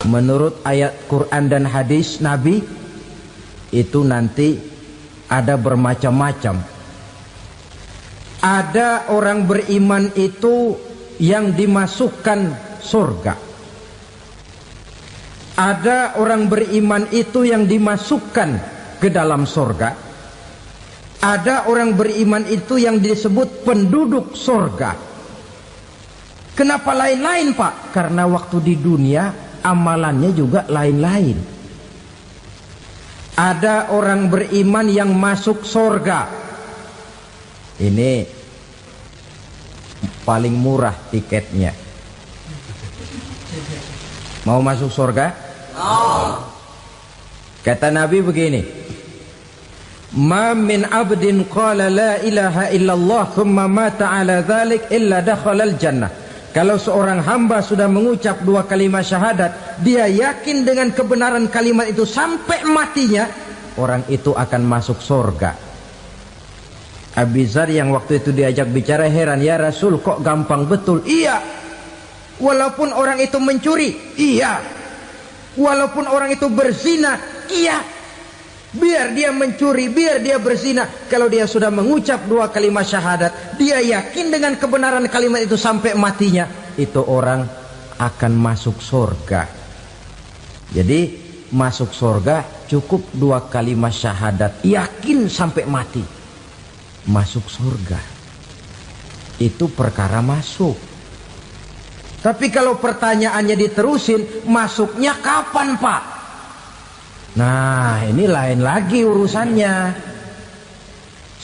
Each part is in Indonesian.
menurut ayat Quran dan hadis Nabi itu nanti ada bermacam-macam. Ada orang beriman itu yang dimasukkan surga. Ada orang beriman itu yang dimasukkan ke dalam surga. Ada orang beriman itu yang disebut penduduk surga. Kenapa lain-lain, Pak? Karena waktu di dunia amalannya juga lain-lain. Ada orang beriman yang masuk surga. Ini paling murah tiketnya. Mau masuk surga? Kata Nabi begini, ma min abdin qala la ilaha illallah thumma mata ala dhalik illa dakhalal jannah. Kalau seorang hamba sudah mengucap dua kalimat syahadat, dia yakin dengan kebenaran kalimat itu sampai matinya, orang itu akan masuk surga. Abi Dzar yang waktu itu diajak bicara heran, ya Rasul kok gampang betul? Iya. Walaupun orang itu mencuri, iya. Walaupun orang itu berzina, iya. Biar dia mencuri, biar dia berzina, kalau dia sudah mengucap dua kalimat syahadat, dia yakin dengan kebenaran kalimat itu sampai matinya, itu orang akan masuk surga. Jadi masuk surga cukup dua kalimat syahadat, yakin sampai mati, masuk surga. Itu perkara masuk. Tapi kalau pertanyaannya diterusin, masuknya kapan, Pak? Nah, ini lain lagi urusannya.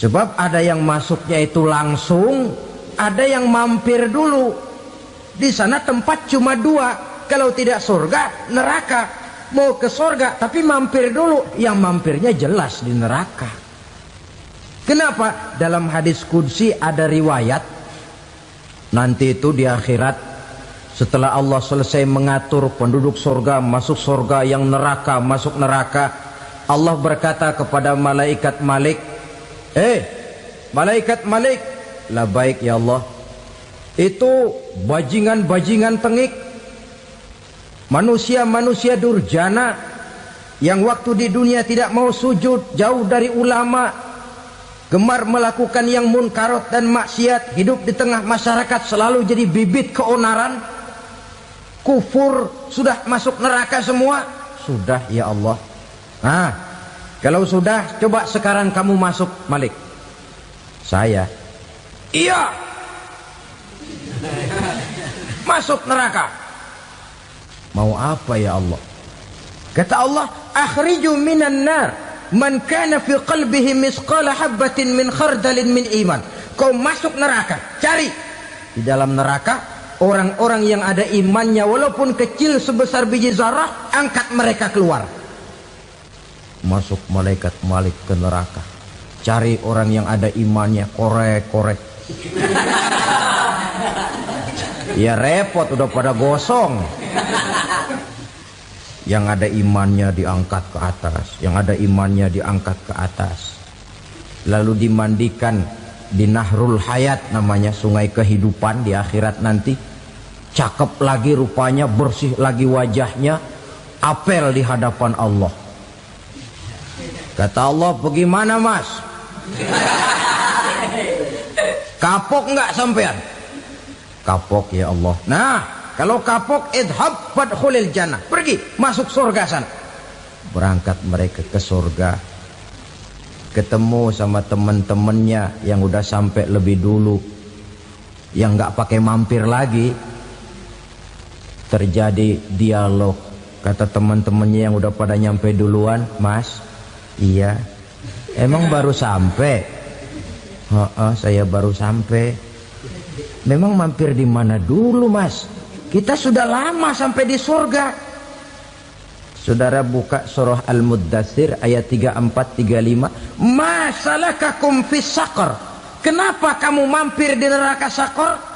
Sebab ada yang masuknya itu langsung, ada yang mampir dulu. Di sana tempat cuma dua, kalau tidak surga, neraka. Mau ke surga tapi mampir dulu, yang mampirnya jelas di neraka. Kenapa? Dalam hadis qudsi ada riwayat, nanti itu di akhirat, setelah Allah selesai mengatur penduduk surga masuk surga, yang neraka masuk neraka, Allah berkata kepada malaikat Malik, malaikat Malik, labaik ya Allah, itu bajingan-bajingan tengik, manusia-manusia durjana yang waktu di dunia tidak mau sujud, jauh dari ulama, gemar melakukan yang munkarat dan maksiat, hidup di tengah masyarakat selalu jadi bibit keonaran, kufur, sudah masuk neraka semua. Sudah ya Allah. Nah, kalau sudah, coba sekarang kamu masuk, Malik. Saya, iya, masuk neraka. Mau apa ya Allah? Kata Allah, akhriju minan nar man kana fi qalbihi misqala habatin min khardalin min iman. Kau masuk neraka, cari di dalam neraka orang-orang yang ada imannya walaupun kecil sebesar biji zarah, angkat mereka keluar. Masuk malaikat Malik ke neraka, cari orang yang ada imannya, korek-korek. Ya repot, udah pada gosong. Yang ada imannya diangkat ke atas, yang ada imannya diangkat ke atas, lalu dimandikan di Nahrul Hayat, namanya sungai kehidupan di akhirat nanti. Cakep lagi rupanya, bersih lagi wajahnya, apel di hadapan Allah. Kata Allah, bagaimana mas? Kapok nggak sampean? Kapok ya Allah. Nah, kalau kapok, idhab fadkhulil jannah, pergi masuk surga sana. Berangkat mereka ke surga, ketemu sama teman-temannya yang udah sampai lebih dulu, yang nggak pakai mampir lagi. Terjadi dialog. Kata teman-temannya yang udah pada nyampe duluan, mas, iya, emang baru sampai? Saya baru sampai. Memang mampir di mana dulu mas? Kita sudah lama sampai di surga. Saudara buka surah Al-Muddatsir ayat 34-35. Ma salakakum fis saqar? Kenapa kamu mampir di neraka Saqar?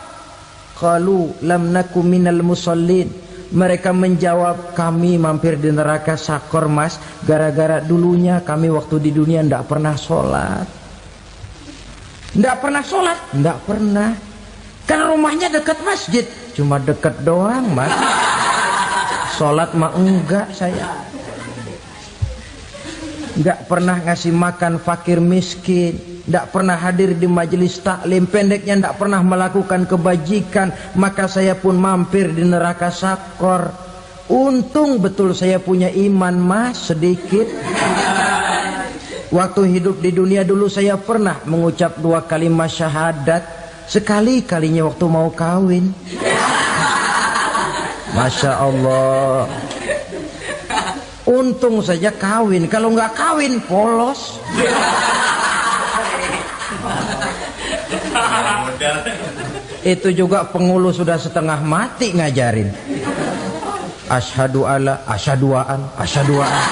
Qalu lam naku minal musallin. Mereka menjawab, kami mampir di neraka Saqar mas, gara-gara dulunya kami waktu di dunia ndak pernah sholat. Ndak pernah sholat? Ndak pernah. Kan rumahnya dekat masjid, cuma dekat doang mas. Sholat mah enggak saya. Enggak pernah ngasih makan fakir miskin, enggak pernah hadir di majelis taklim, pendeknya enggak pernah melakukan kebajikan, maka saya pun mampir di neraka sakor. Untung betul saya punya iman mas sedikit. Waktu hidup di dunia dulu saya pernah mengucap 2 kalimat syahadat, sekali-kalinya waktu mau kawin. Masya Allah. Untung saja kawin, kalau nggak kawin polos. Itu juga pengulu sudah setengah mati ngajarin. Asyhadu alla, asyaduaan, asyaduaan.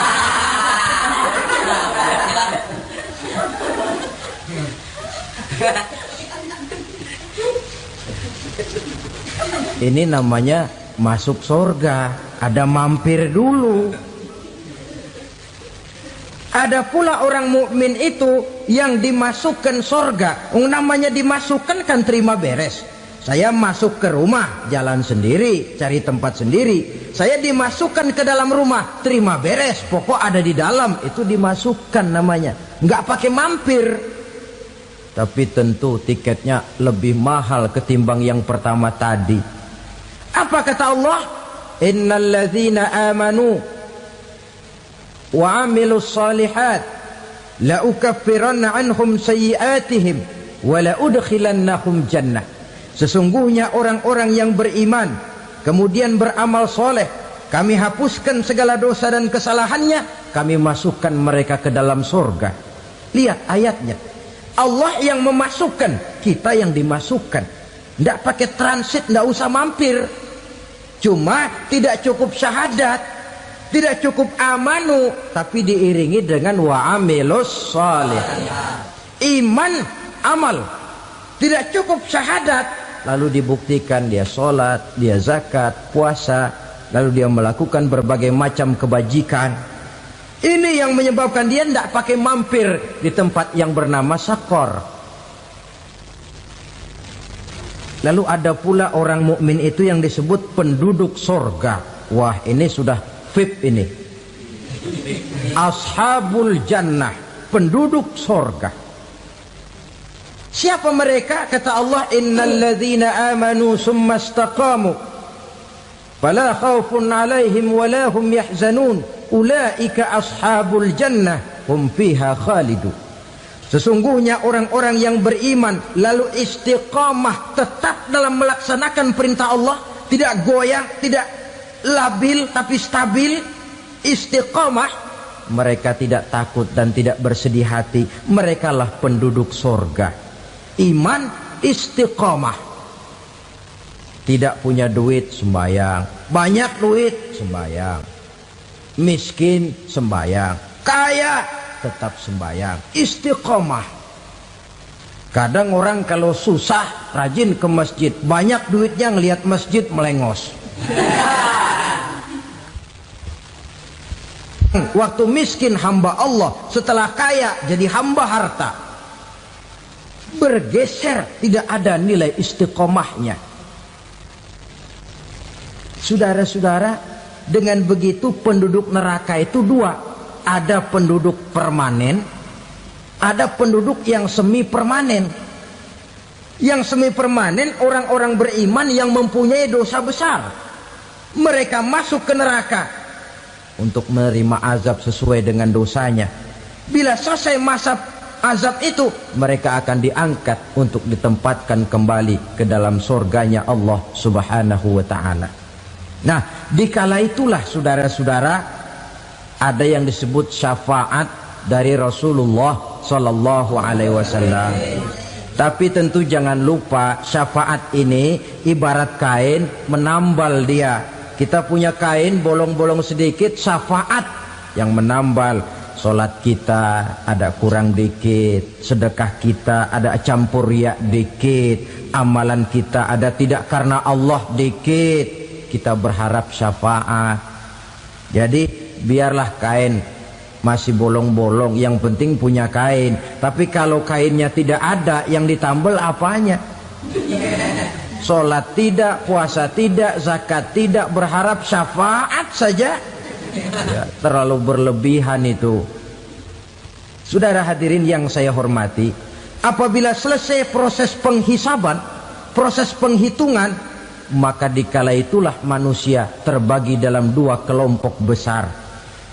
Ini namanya masuk surga, ada mampir dulu. Ada pula orang mukmin itu yang dimasukkan surga. Namanya dimasukkan kan terima beres. Saya masuk ke rumah, jalan sendiri, cari tempat sendiri. Saya dimasukkan ke dalam rumah, terima beres. Pokok ada di dalam, itu dimasukkan namanya. Nggak pakai mampir. Tapi tentu tiketnya lebih mahal ketimbang yang pertama tadi. Apa kata Allah? Innal ladzina amanu wa amilus salihat la ukaffiranna anhum sayyi'atihim wa la udkhilannahum jannah. Sesungguhnya orang-orang yang beriman kemudian beramal soleh, kami hapuskan segala dosa dan kesalahannya, kami masukkan mereka ke dalam surga. Lihat ayatnya, Allah yang memasukkan, kita yang dimasukkan. Tidak pakai transit, tidak usah mampir. Cuma tidak cukup syahadat, tidak cukup amanu, tapi diiringi dengan wa amilus salih. Iman, amal. Tidak cukup syahadat, lalu dibuktikan dia sholat, dia zakat, puasa, lalu dia melakukan berbagai macam kebajikan. Ini yang menyebabkan dia tidak pakai mampir di tempat yang bernama sakor. Lalu ada pula orang mukmin itu yang disebut penduduk sorga. Wah, ini sudah VIP ini. Ashabul jannah, penduduk sorga. Siapa mereka? Kata Allah, innal ladzina amanu summa istaqamu fala khaufun alaihim wala hum yahzanun ulaika ashabul jannah hum fiha khalidun. Sesungguhnya orang-orang yang beriman lalu istiqamah, tetap dalam melaksanakan perintah Allah, tidak goyang, tidak labil tapi stabil, istiqamah, mereka tidak takut dan tidak bersedih hati. Merekalah penduduk surga. Iman, istiqamah. Tidak punya duit, sembahyang. Banyak duit, sembahyang. Miskin, sembahyang. Kaya, tetap sembahyang. Istiqamah. Kadang orang kalau susah rajin ke masjid, banyak duitnya ngelihat masjid melengos. Waktu miskin hamba Allah, setelah kaya jadi hamba harta. Bergeser, tidak ada nilai istiqomahnya. Saudara-saudara, dengan begitu penduduk neraka itu dua. Ada penduduk permanen, ada penduduk yang semi permanen. Yang semi permanen orang-orang beriman yang mempunyai dosa besar. Mereka masuk ke neraka untuk menerima azab sesuai dengan dosanya. Bila selesai masa azab itu, mereka akan diangkat untuk ditempatkan kembali ke dalam surganya Allah Subhanahu wa ta'ala. Nah, dikala itulah saudara-saudara, ada yang disebut syafaat dari Rasulullah Sallallahu Alaihi Wasallam. Tapi tentu jangan lupa, syafaat ini ibarat kain menambal dia. Kita punya kain bolong-bolong sedikit, syafaat yang menambal. Sholat kita ada kurang dikit, sedekah kita ada campur riak dikit, amalan kita ada tidak karena Allah dikit, kita berharap syafaat. Jadi biarlah kain masih bolong-bolong, yang penting punya kain. Tapi kalau kainnya tidak ada, yang ditambal apanya? sholat tidak, puasa tidak, zakat tidak, berharap syafaat saja. Ya, terlalu berlebihan itu. Saudara hadirin yang saya hormati, apabila selesai proses penghisaban, proses penghitungan, maka dikala itulah manusia terbagi dalam dua kelompok besar.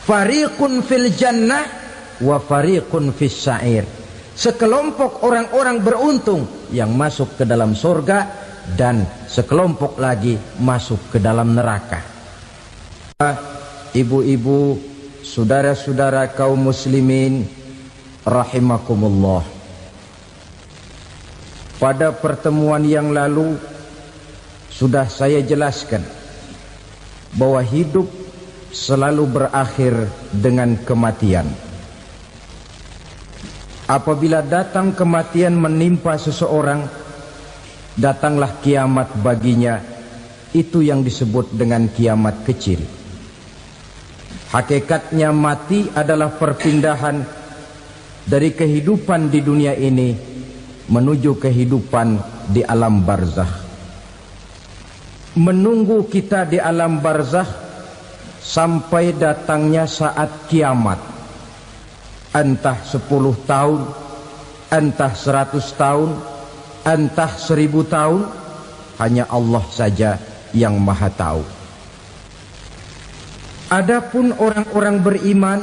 Fariqun fil jannah wa fariqun fis sa'ir. Sekelompok orang-orang beruntung yang masuk ke dalam surga, dan sekelompok lagi masuk ke dalam neraka. Ibu-ibu, saudara-saudara kaum muslimin rahimakumullah, pada pertemuan yang lalu sudah saya jelaskan bahwa hidup selalu berakhir dengan kematian. Apabila datang kematian menimpa seseorang, datanglah kiamat baginya. Itu yang disebut dengan kiamat kecil. Hakikatnya mati adalah perpindahan dari kehidupan di dunia ini menuju kehidupan di alam barzakh. Menunggu kita di alam barzakh sampai datangnya saat kiamat. Entah 10 tahun, entah 100 tahun, entah 1000 tahun, hanya Allah saja yang maha tahu. Adapun orang-orang beriman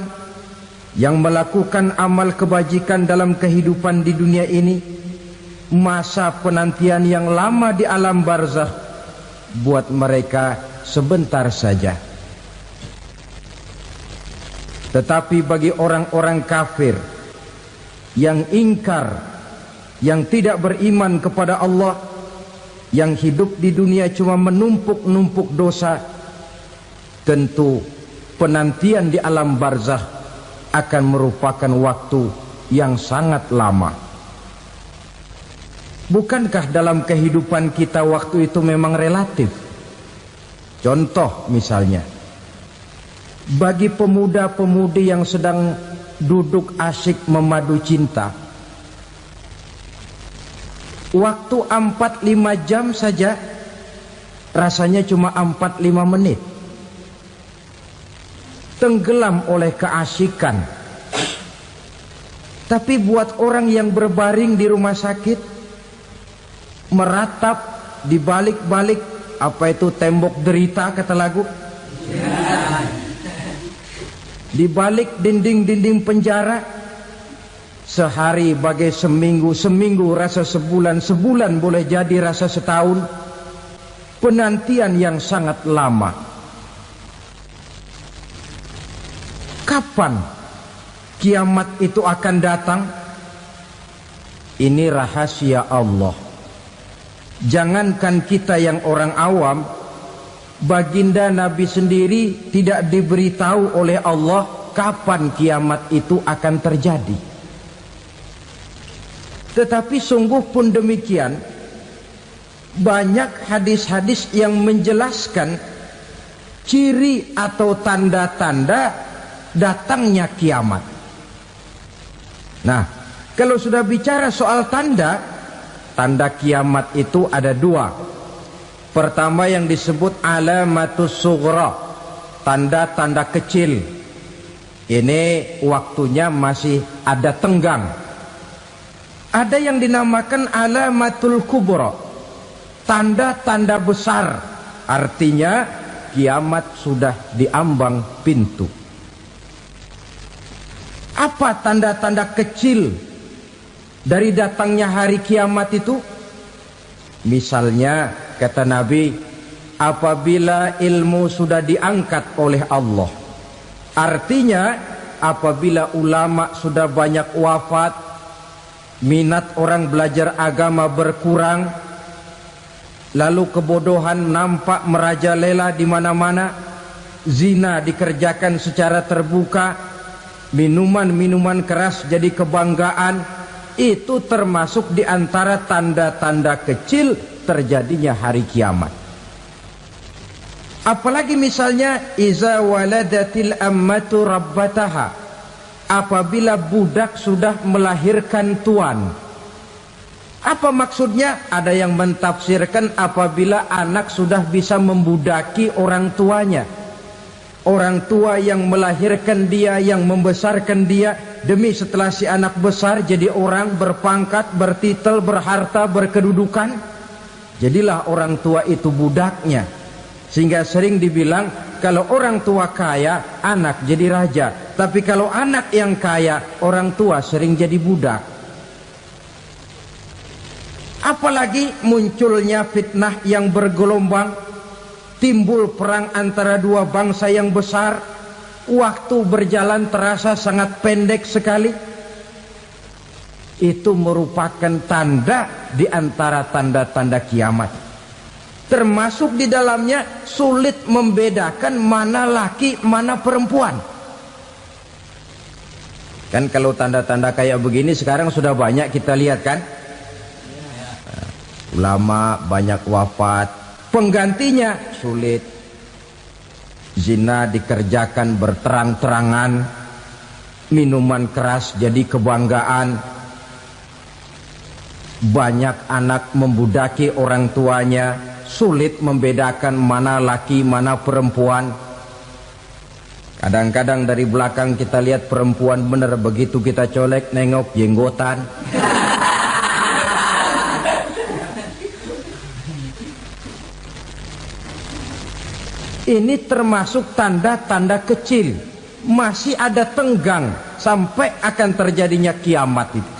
yang melakukan amal kebajikan dalam kehidupan di dunia ini, masa penantian yang lama di alam barzakh buat mereka sebentar saja. Tetapi bagi orang-orang kafir yang ingkar, yang tidak beriman kepada Allah, yang hidup di dunia cuma menumpuk-numpuk dosa, tentu penantian di alam barzakh akan merupakan waktu yang sangat lama. Bukankah dalam kehidupan kita waktu itu memang relatif? Contoh misalnya, bagi pemuda-pemudi yang sedang duduk asyik memadu cinta, waktu 4-5 jam saja rasanya cuma 4-5 menit. Tenggelam oleh keasikan. Tapi buat orang yang berbaring di rumah sakit, meratap di balik-balik apa itu tembok derita kata lagu, di balik dinding-dinding penjara, sehari bagai seminggu, seminggu rasa sebulan, sebulan boleh jadi rasa setahun. Penantian yang sangat lama. Kapan kiamat itu akan datang? Ini rahasia Allah. Jangankan kita yang orang awam, baginda Nabi sendiri tidak diberitahu oleh Allah kapan kiamat itu akan terjadi. Tetapi sungguh pun demikian, banyak hadis-hadis yang menjelaskan ciri atau tanda-tanda datangnya kiamat. Nah, kalau sudah bicara soal tanda, tanda kiamat itu ada dua. Pertama yang disebut alamatus sughra, tanda-tanda kecil. Ini waktunya masih ada tenggang. Ada yang dinamakan alamatul kubra, tanda-tanda besar. Artinya kiamat sudah diambang pintu. Apa tanda-tanda kecil dari datangnya hari kiamat itu? Misalnya kata Nabi, apabila ilmu sudah diangkat oleh Allah, artinya apabila ulama sudah banyak wafat, minat orang belajar agama berkurang, lalu kebodohan nampak merajalela di mana-mana, zina dikerjakan secara terbuka, minuman-minuman keras jadi kebanggaan, itu termasuk di antara tanda-tanda kecil terjadinya hari kiamat. Apalagi misalnya iza waladatil ammatu rabbataha, apabila budak sudah melahirkan tuan. Apa maksudnya? Ada yang mentafsirkan apabila anak sudah bisa membudaki orang tuanya. Orang tua yang melahirkan dia, yang membesarkan dia, demi setelah si anak besar jadi orang berpangkat, bertitel, berharta, berkedudukan, jadilah orang tua itu budaknya. Sehingga sering dibilang kalau orang tua kaya, anak jadi raja. Tapi kalau anak yang kaya, orang tua sering jadi budak. Apalagi munculnya fitnah yang bergelombang, timbul perang antara dua bangsa yang besar, waktu berjalan terasa sangat pendek sekali. Itu merupakan tanda di antara tanda-tanda kiamat. Termasuk di dalamnya sulit membedakan mana laki, mana perempuan. Kan kalau tanda-tanda kayak begini sekarang sudah banyak kita lihat kan. Ulama banyak wafat, penggantinya sulit. Zina dikerjakan berterang-terangan, minuman keras jadi kebanggaan, banyak anak membudaki orang tuanya, sulit membedakan mana laki mana perempuan. Kadang-kadang dari belakang kita lihat perempuan bener, begitu kita colek nengok jenggotan. Ini termasuk tanda-tanda kecil. Masih ada tenggang sampai akan terjadinya kiamat itu.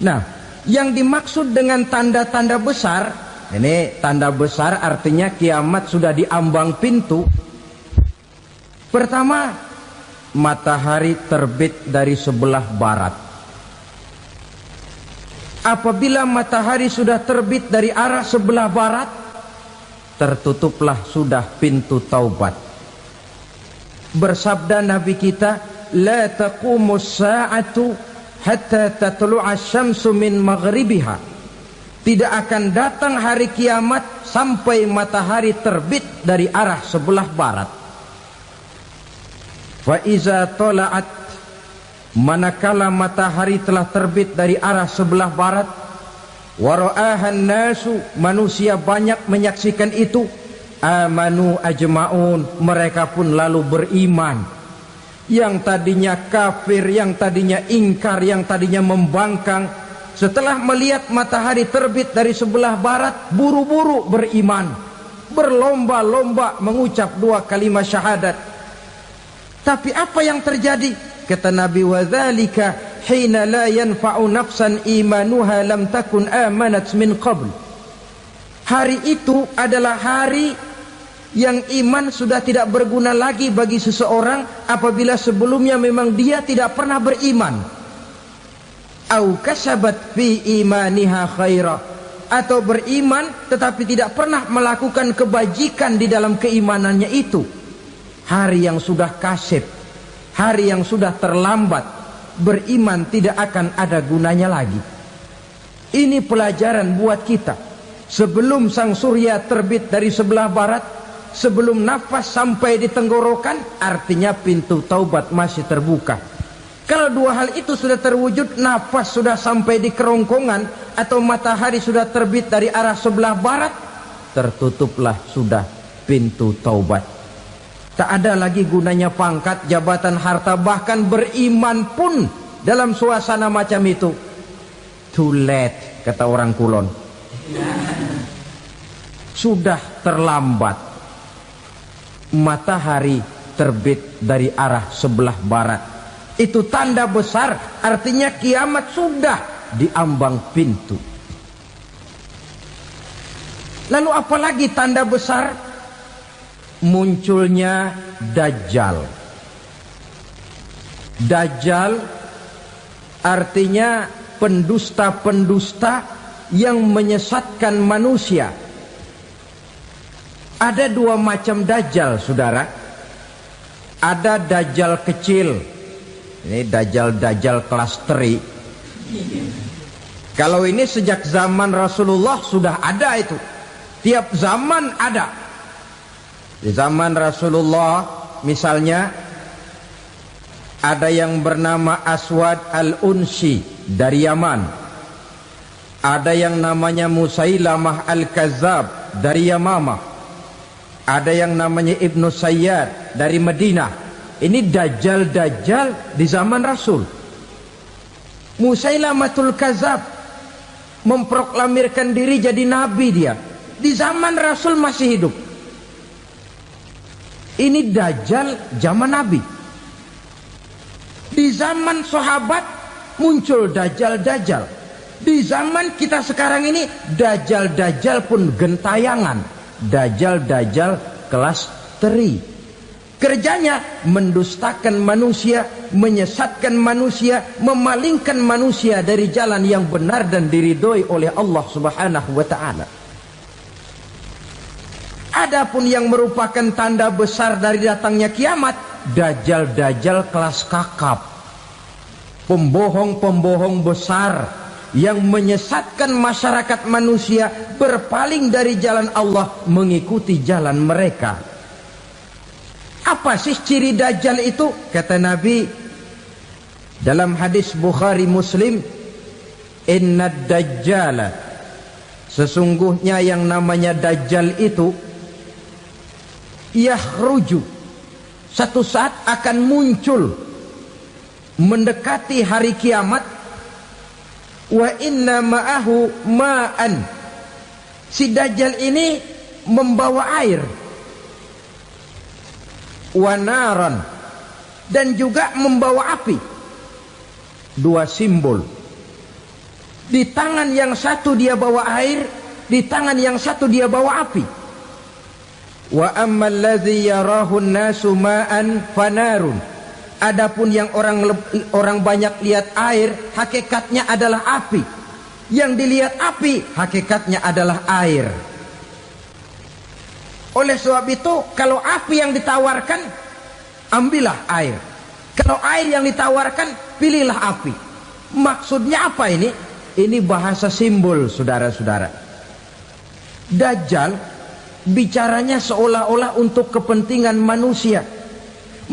Nah, yang dimaksud dengan tanda-tanda besar, ini tanda besar artinya kiamat sudah diambang pintu. Pertama, matahari terbit dari sebelah barat. Apabila matahari sudah terbit dari arah sebelah barat, tertutuplah sudah pintu taubat. Bersabda Nabi kita, la taqumus sa'atu hatta tatlu'a syamsu min maghribiha. Tidak akan datang hari kiamat sampai matahari terbit dari arah sebelah barat. Fa iza tala'at, manakala matahari telah terbit dari arah sebelah barat, wara'ahan nasu, manusia banyak menyaksikan itu, amanu ajma'un, mereka pun lalu beriman. Yang tadinya kafir, yang tadinya ingkar, yang tadinya membangkang, setelah melihat matahari terbit dari sebelah barat, buru-buru beriman, berlomba-lomba mengucap dua kalimat syahadat. Tapi apa yang terjadi? Kata Nabi, wadzalika hina la yanfa'u nafsan imanuha lam takun amanat min qabl. Hari itu adalah hari yang iman sudah tidak berguna lagi bagi seseorang apabila sebelumnya memang dia tidak pernah beriman. Au kasabat fi imaniha khaira, atau beriman tetapi tidak pernah melakukan kebajikan di dalam keimanannya itu. Hari yang sudah kasib, hari yang sudah terlambat, beriman tidak akan ada gunanya lagi. Ini pelajaran buat kita. Sebelum sang surya terbit dari sebelah barat, sebelum nafas sampai di tenggorokan, artinya pintu taubat masih terbuka. Kalau dua hal itu sudah terwujud, nafas sudah sampai di kerongkongan atau matahari sudah terbit dari arah sebelah barat, tertutuplah sudah pintu taubat. Tak ada lagi gunanya pangkat, jabatan, harta, bahkan beriman pun dalam suasana macam itu. Too late, kata orang Kulon. Sudah terlambat. Matahari terbit dari arah sebelah barat. Itu tanda besar, artinya kiamat sudah diambang pintu. Lalu apalagi tanda besar? Munculnya Dajjal. Dajjal artinya pendusta-pendusta yang menyesatkan manusia. Ada dua macam Dajjal, saudara. Ada Dajjal kecil. Ini Dajjal kelas teri. Kalau ini sejak zaman Rasulullah sudah ada itu. Tiap zaman ada. Di zaman Rasulullah misalnya ada yang bernama Aswad al-Unsi dari Yaman. Ada yang namanya Musailamah Al-Kazzab dari Yamamah. Ada yang namanya Ibnu Sayyad dari Madinah. Ini dajjal-dajjal di zaman Rasul. Musailamatul Kazzab memproklamirkan diri jadi nabi dia. Di zaman Rasul masih hidup. Ini dajjal zaman Nabi. Di zaman sahabat muncul dajjal-dajjal. Di zaman kita sekarang ini dajjal-dajjal pun gentayangan. Dajjal-dajjal kelas teri. Kerjanya mendustakan manusia, menyesatkan manusia, memalingkan manusia dari jalan yang benar dan diridhoi oleh Allah Subhanahu wa taala. Adapun yang merupakan tanda besar dari datangnya kiamat, dajjal-dajjal kelas kakap. Pembohong-pembohong besar yang menyesatkan masyarakat manusia berpaling dari jalan Allah mengikuti jalan mereka. Apa sih ciri dajjal itu? Kata Nabi dalam hadis Bukhari Muslim, inna dajjala, sesungguhnya yang namanya dajjal itu yakhruju, satu saat akan muncul mendekati hari kiamat. Wa inna ma'ahu ma'an, si dajjal ini membawa air. Wa naran, dan juga membawa api. Dua simbol. Di tangan yang satu dia bawa air, di tangan yang satu dia bawa api. Wa ammal ladzi yarahu an-nasu ma'an fanarun, adapun yang orang banyak lihat air, hakikatnya adalah api. Yang dilihat api, hakikatnya adalah air. Oleh sebab itu, kalau api yang ditawarkan, ambillah air. Kalau air yang ditawarkan, pilihlah api. Maksudnya apa ini? Ini bahasa simbol, saudara-saudara. Dajjal bicaranya seolah-olah untuk kepentingan manusia.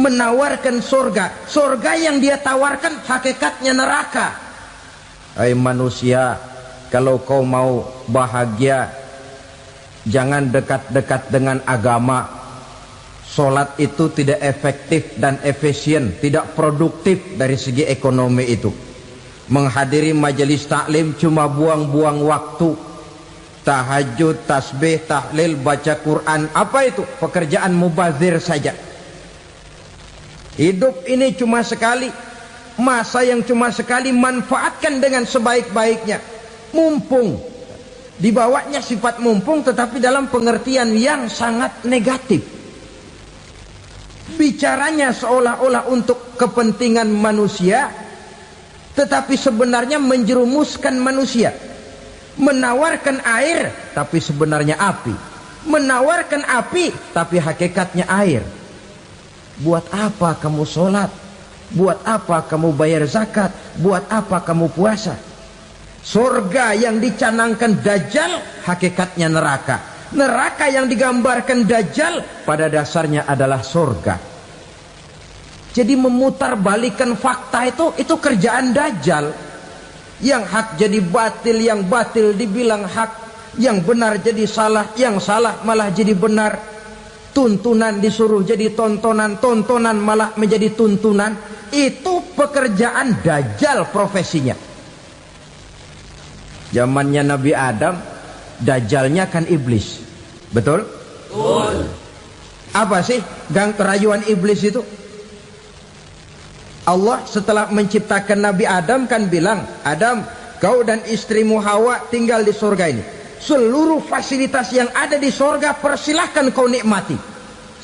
Menawarkan surga. Surga yang dia tawarkan hakikatnya neraka. Hai manusia, kalau kau mau bahagia, jangan dekat-dekat dengan agama. Solat itu tidak efektif dan efisien, tidak produktif dari segi ekonomi itu. Menghadiri majelis taklim cuma buang-buang waktu. Tahajud, tasbih, tahlil, baca Quran, apa itu? Pekerjaan mubazir saja. Hidup ini cuma sekali, masa yang cuma sekali, manfaatkan dengan sebaik-baiknya. Mumpung, dibawanya sifat mumpung tetapi dalam pengertian yang sangat negatif. Bicaranya seolah-olah untuk kepentingan manusia, tetapi sebenarnya menjerumuskan manusia. Menawarkan air tapi sebenarnya api. Menawarkan api tapi hakikatnya air. Buat apa kamu sholat? Buat apa kamu bayar zakat? Buat apa kamu puasa? Surga yang dicanangkan dajjal hakikatnya neraka. Neraka yang digambarkan dajjal pada dasarnya adalah surga. Jadi memutarbalikkan fakta itu kerjaan dajjal. Yang hak jadi batil, yang batil dibilang hak, yang benar jadi salah, yang salah malah jadi benar. Tuntunan disuruh jadi tontonan, tontonan malah menjadi tuntunan. Itu pekerjaan dajjal profesinya. Zamannya Nabi Adam, dajjalnya kan iblis. Betul? Betul. Apa sih gang kerayuan iblis itu? Allah setelah menciptakan Nabi Adam kan bilang, Adam, kau dan istrimu Hawa tinggal di surga ini. Seluruh fasilitas yang ada di surga persilahkan kau nikmati.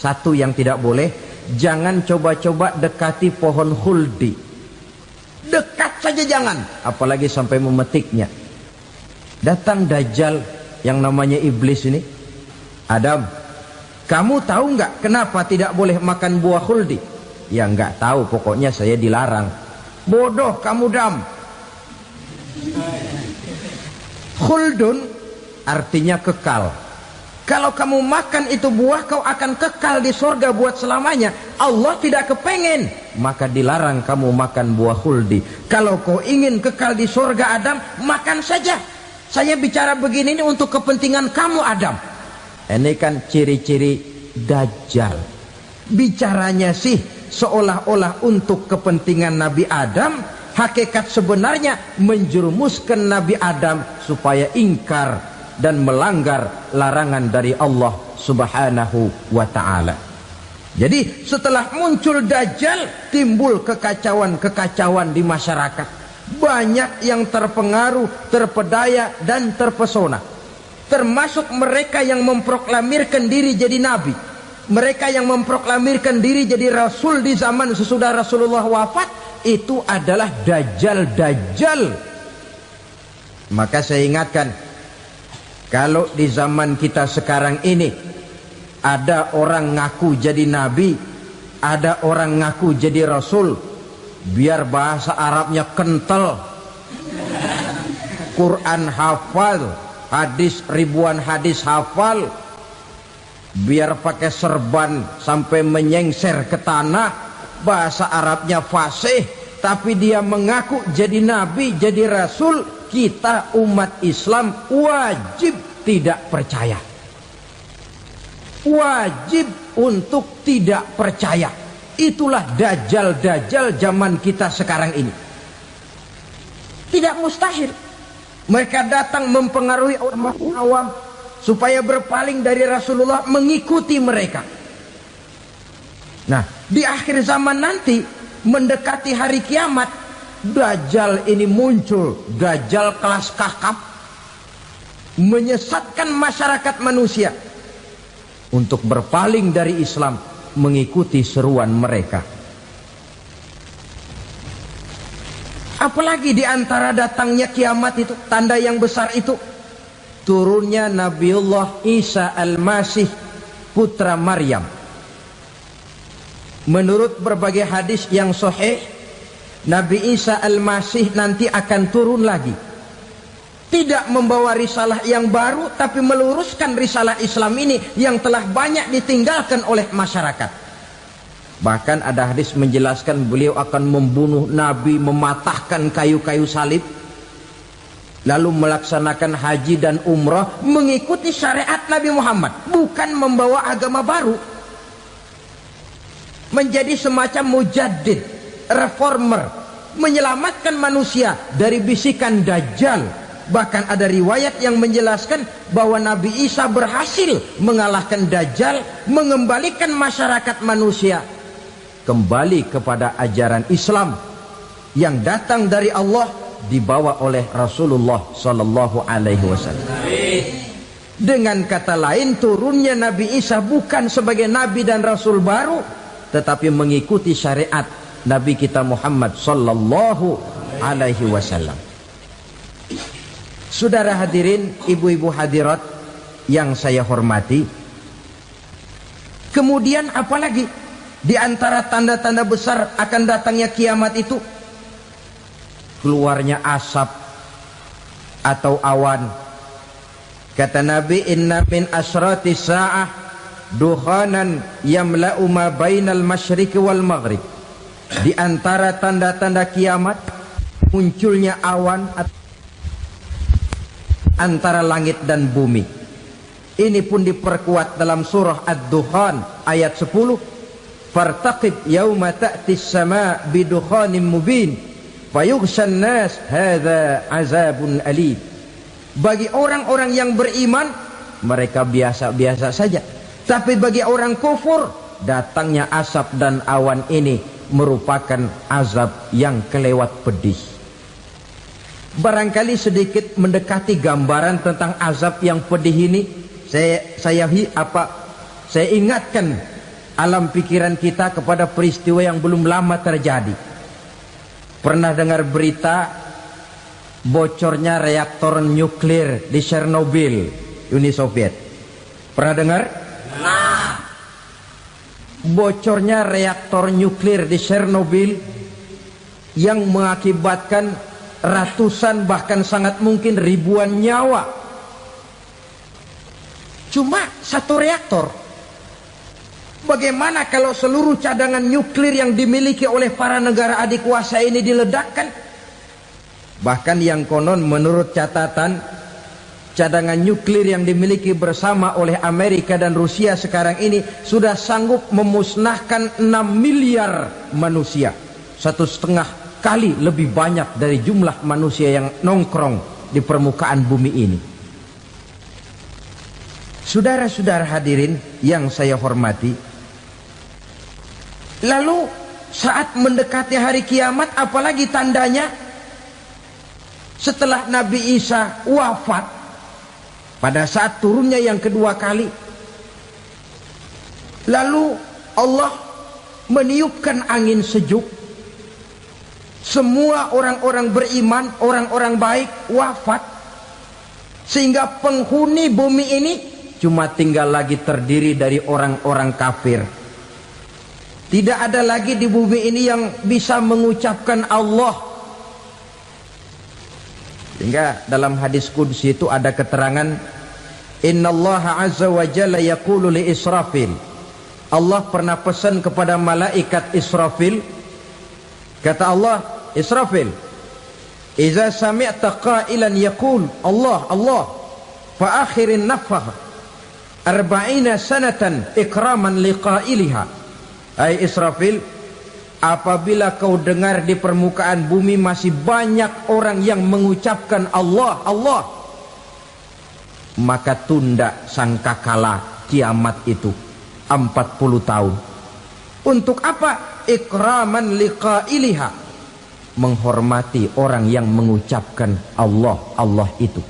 Satu yang tidak boleh, jangan coba-coba dekati pohon khuldi. Dekat saja jangan, apalagi sampai memetiknya. Datang dajjal yang namanya iblis ini. Adam, kamu tahu nggak kenapa tidak boleh makan buah khuldi? Ya nggak tahu, pokoknya saya dilarang. Bodoh kamu Dam. Khuldun artinya kekal. Kalau kamu makan itu buah, kau akan kekal di surga buat selamanya. Allah tidak kepengen, maka dilarang kamu makan buah khuldi. Kalau kau ingin kekal di surga Adam, makan saja. Saya bicara begini ini untuk kepentingan kamu Adam. Ini kan ciri-ciri Dajjal. Bicaranya sih seolah-olah untuk kepentingan Nabi Adam, hakikat sebenarnya menjerumuskan Nabi Adam supaya ingkar dan melanggar larangan dari Allah Subhanahu wa ta'ala. Jadi setelah muncul Dajjal, timbul kekacauan-kekacauan di masyarakat. Banyak yang terpengaruh, terpedaya dan terpesona. Termasuk mereka yang memproklamirkan diri jadi nabi, mereka yang memproklamirkan diri jadi rasul di zaman sesudah Rasulullah wafat. Itu adalah Dajjal. Maka saya ingatkan, kalau di zaman kita sekarang ini ada orang ngaku jadi nabi, ada orang ngaku jadi rasul, biar bahasa Arabnya kental, Quran hafal, hadis ribuan hadis hafal, biar pakai serban sampai menyengser ke tanah, bahasa Arabnya fasih, tapi dia mengaku jadi nabi, jadi rasul, kita umat Islam wajib tidak percaya. Wajib untuk tidak percaya. Itulah Dajjal zaman kita sekarang ini. Tidak mustahil mereka datang mempengaruhi orang awam supaya berpaling dari Rasulullah, mengikuti mereka. Nah, di akhir zaman nanti, mendekati hari kiamat, Dajjal ini muncul. Dajjal kelas kakap, menyesatkan masyarakat manusia untuk berpaling dari Islam, mengikuti seruan mereka. Apalagi di antara datangnya kiamat itu, tanda yang besar itu, turunnya Nabiullah Isa Al-Masih, putra Maryam. Menurut berbagai hadis yang sahih, Nabi Isa Al-Masih nanti akan turun lagi. Tidak membawa risalah yang baru, tapi meluruskan risalah Islam ini yang telah banyak ditinggalkan oleh masyarakat. Bahkan ada hadis menjelaskan beliau akan membunuh Nabi, mematahkan kayu-kayu salib, lalu melaksanakan haji dan umrah mengikuti syariat Nabi Muhammad, bukan membawa agama baru. Menjadi semacam mujaddid, reformer, menyelamatkan manusia dari bisikan Dajjal. Bahkan ada riwayat yang menjelaskan bahwa Nabi Isa berhasil mengalahkan Dajjal, mengembalikan masyarakat manusia kembali kepada ajaran Islam yang datang dari Allah, dibawa oleh Rasulullah Sallallahu Alaihi Wasallam. Dengan kata lain, turunnya Nabi Isa bukan sebagai Nabi dan Rasul baru, tetapi mengikuti syariat Nabi kita Muhammad Sallallahu Alaihi Wasallam. Saudara hadirin, ibu-ibu hadirat yang saya hormati, kemudian apalagi di antara tanda-tanda besar akan datangnya kiamat itu? Keluarnya asap atau awan. Kata Nabi, inna min asrati sa'ah dukhanan yamla'u ma bainal masyriqi wal maghrib. Di antara tanda-tanda kiamat, munculnya awan antara langit dan bumi. Ini pun diperkuat dalam surah Ad-Dukhan ayat 10. Fartaqib yauma ta'tis sama bidukhanim mubin fayughshan nas hadza azabun alim. Bagi orang-orang yang beriman, mereka biasa-biasa saja. Tapi bagi orang kufur, datangnya asap dan awan ini merupakan azab yang kelewat pedih. Barangkali sedikit mendekati gambaran tentang azab yang pedih ini, saya ingatkan alam pikiran kita kepada peristiwa yang belum lama terjadi. Pernah dengar berita bocornya reaktor nuklir di Chernobyl, Uni Soviet? Pernah dengar? Bocornya reaktor nuklir di Chernobyl yang mengakibatkan ratusan, bahkan sangat mungkin ribuan nyawa. Cuma satu reaktor. Bagaimana kalau seluruh cadangan nuklir yang dimiliki oleh para negara adikuasa ini diledakkan? Bahkan yang konon menurut catatan cadangan nuklir yang dimiliki bersama oleh Amerika dan Rusia sekarang ini sudah sanggup memusnahkan 6 miliar manusia, 1,5 kali lebih banyak dari jumlah manusia yang nongkrong di permukaan bumi ini. Saudara-saudara hadirin yang saya hormati, lalu saat mendekati hari kiamat, apalagi tandanya? Setelah Nabi Isa wafat, pada saat turunnya yang kedua kali, lalu Allah meniupkan angin sejuk. Semua orang-orang beriman, orang-orang baik wafat, sehingga penghuni bumi ini cuma tinggal lagi terdiri dari orang-orang kafir. Tidak ada lagi di bumi ini yang bisa mengucapkan Allah. Sehingga dalam hadis qudsi itu ada keterangan, innallaha azza wa jalla yaqulu li Israfil. Allah pernah pesan kepada malaikat Israfil, kata Allah, Israfil, idza sami'ta qailan yaqul Allah Allah fa akhirin nafakh 40 sanatan ikraman liqailiha. Hai Israfil, apabila kau dengar di permukaan bumi masih banyak orang yang mengucapkan Allah Allah, maka tunda sangkakala kiamat itu 40 tahun. Untuk apa? Ikraman liqailiha, menghormati orang yang mengucapkan Allah Allah itu.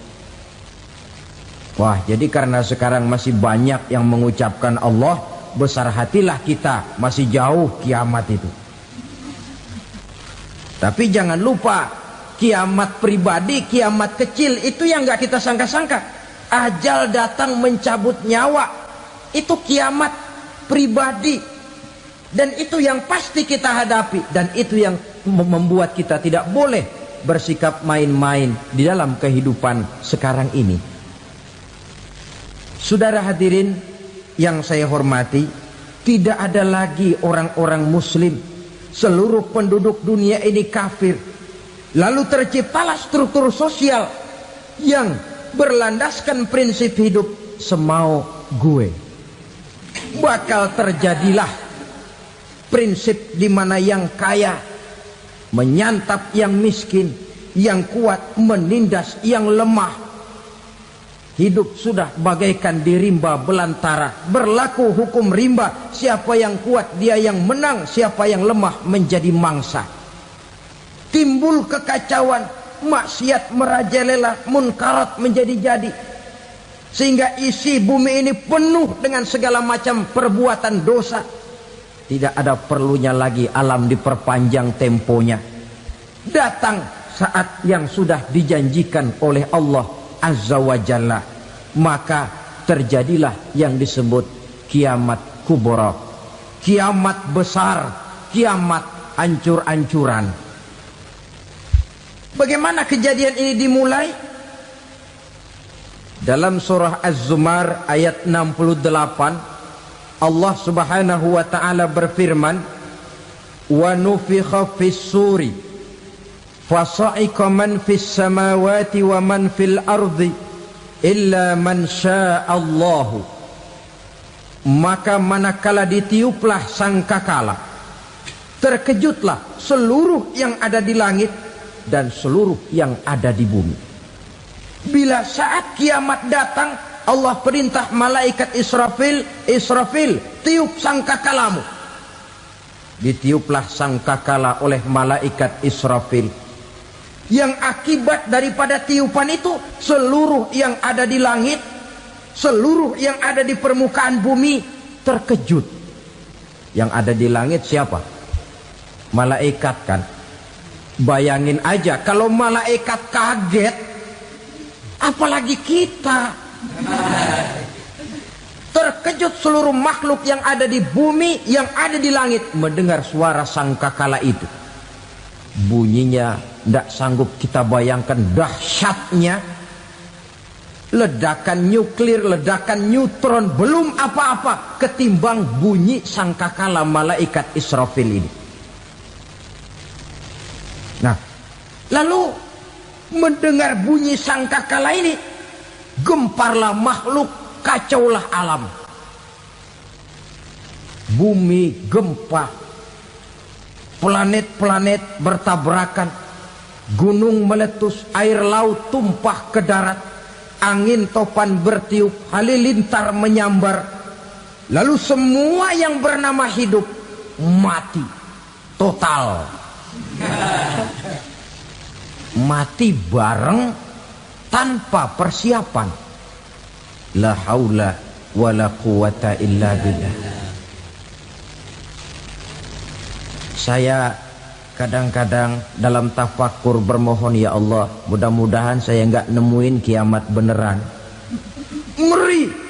Wah, jadi karena sekarang masih banyak yang mengucapkan Allah, besar hatilah kita, masih jauh kiamat itu. Tapi jangan lupa, kiamat pribadi, kiamat kecil itu yang gak kita sangka-sangka. Ajal datang mencabut nyawa, itu kiamat pribadi, dan itu yang pasti kita hadapi, dan itu yang membuat kita tidak boleh bersikap main-main di dalam kehidupan sekarang ini. Saudara hadirin yang saya hormati, tidak ada lagi orang-orang muslim. Seluruh penduduk dunia ini kafir. Lalu terciptalah struktur sosial yang berlandaskan prinsip hidup semau gue. Bakal terjadilah prinsip di mana yang kaya menyantap yang miskin, yang kuat menindas yang lemah. Hidup sudah bagaikan di rimba belantara, berlaku hukum rimba, siapa yang kuat dia yang menang, siapa yang lemah menjadi mangsa. Timbul kekacauan, maksiat merajalela, munkarat menjadi-jadi, sehingga isi bumi ini penuh dengan segala macam perbuatan dosa. Tidak ada perlunya lagi alam diperpanjang temponya. Datang saat yang sudah dijanjikan oleh Allah Azza wa Jalla, maka terjadilah yang disebut kiamat kubra, kiamat besar, kiamat ancur-ancuran. Bagaimana kejadian ini dimulai? Dalam surah Az-Zumar ayat 68, Allah subhanahu wa ta'ala berfirman, wa nufikha fis suri fasa'iqa man fis samawati wa man fil ardi illa man sya'allahu. Maka manakala ditiuplah sangkakala, terkejutlah seluruh yang ada di langit dan seluruh yang ada di bumi. Bila saat kiamat datang, Allah perintah malaikat Israfil, Israfil, tiup sangkakalamu. Ditiuplah sangkakala oleh malaikat Israfil. Yang akibat daripada tiupan itu, seluruh yang ada di langit, seluruh yang ada di permukaan bumi terkejut. Yang ada di langit siapa? Malaikat kan. Bayangin aja kalau malaikat kaget, apalagi kita. Terkejut seluruh makhluk yang ada di bumi, yang ada di langit mendengar suara sangkakala itu. Bunyinya tidak sanggup kita bayangkan dahsyatnya. Ledakan nuklir, ledakan neutron, belum apa-apa ketimbang bunyi sangkakala malaikat Israfil ini. Nah, lalu mendengar bunyi sangkakala ini, gemparlah makhluk, kacaulah alam. Bumi gempa, planet-planet bertabrakan, gunung meletus, air laut tumpah ke darat, angin topan bertiup, halilintar menyambar. Lalu semua yang bernama hidup mati total. Mati bareng tanpa persiapan. La haula wala quwata illa billah. Saya kadang-kadang dalam tafakur bermohon, ya Allah, mudah-mudahan saya enggak nemuin kiamat beneran. Ngeri.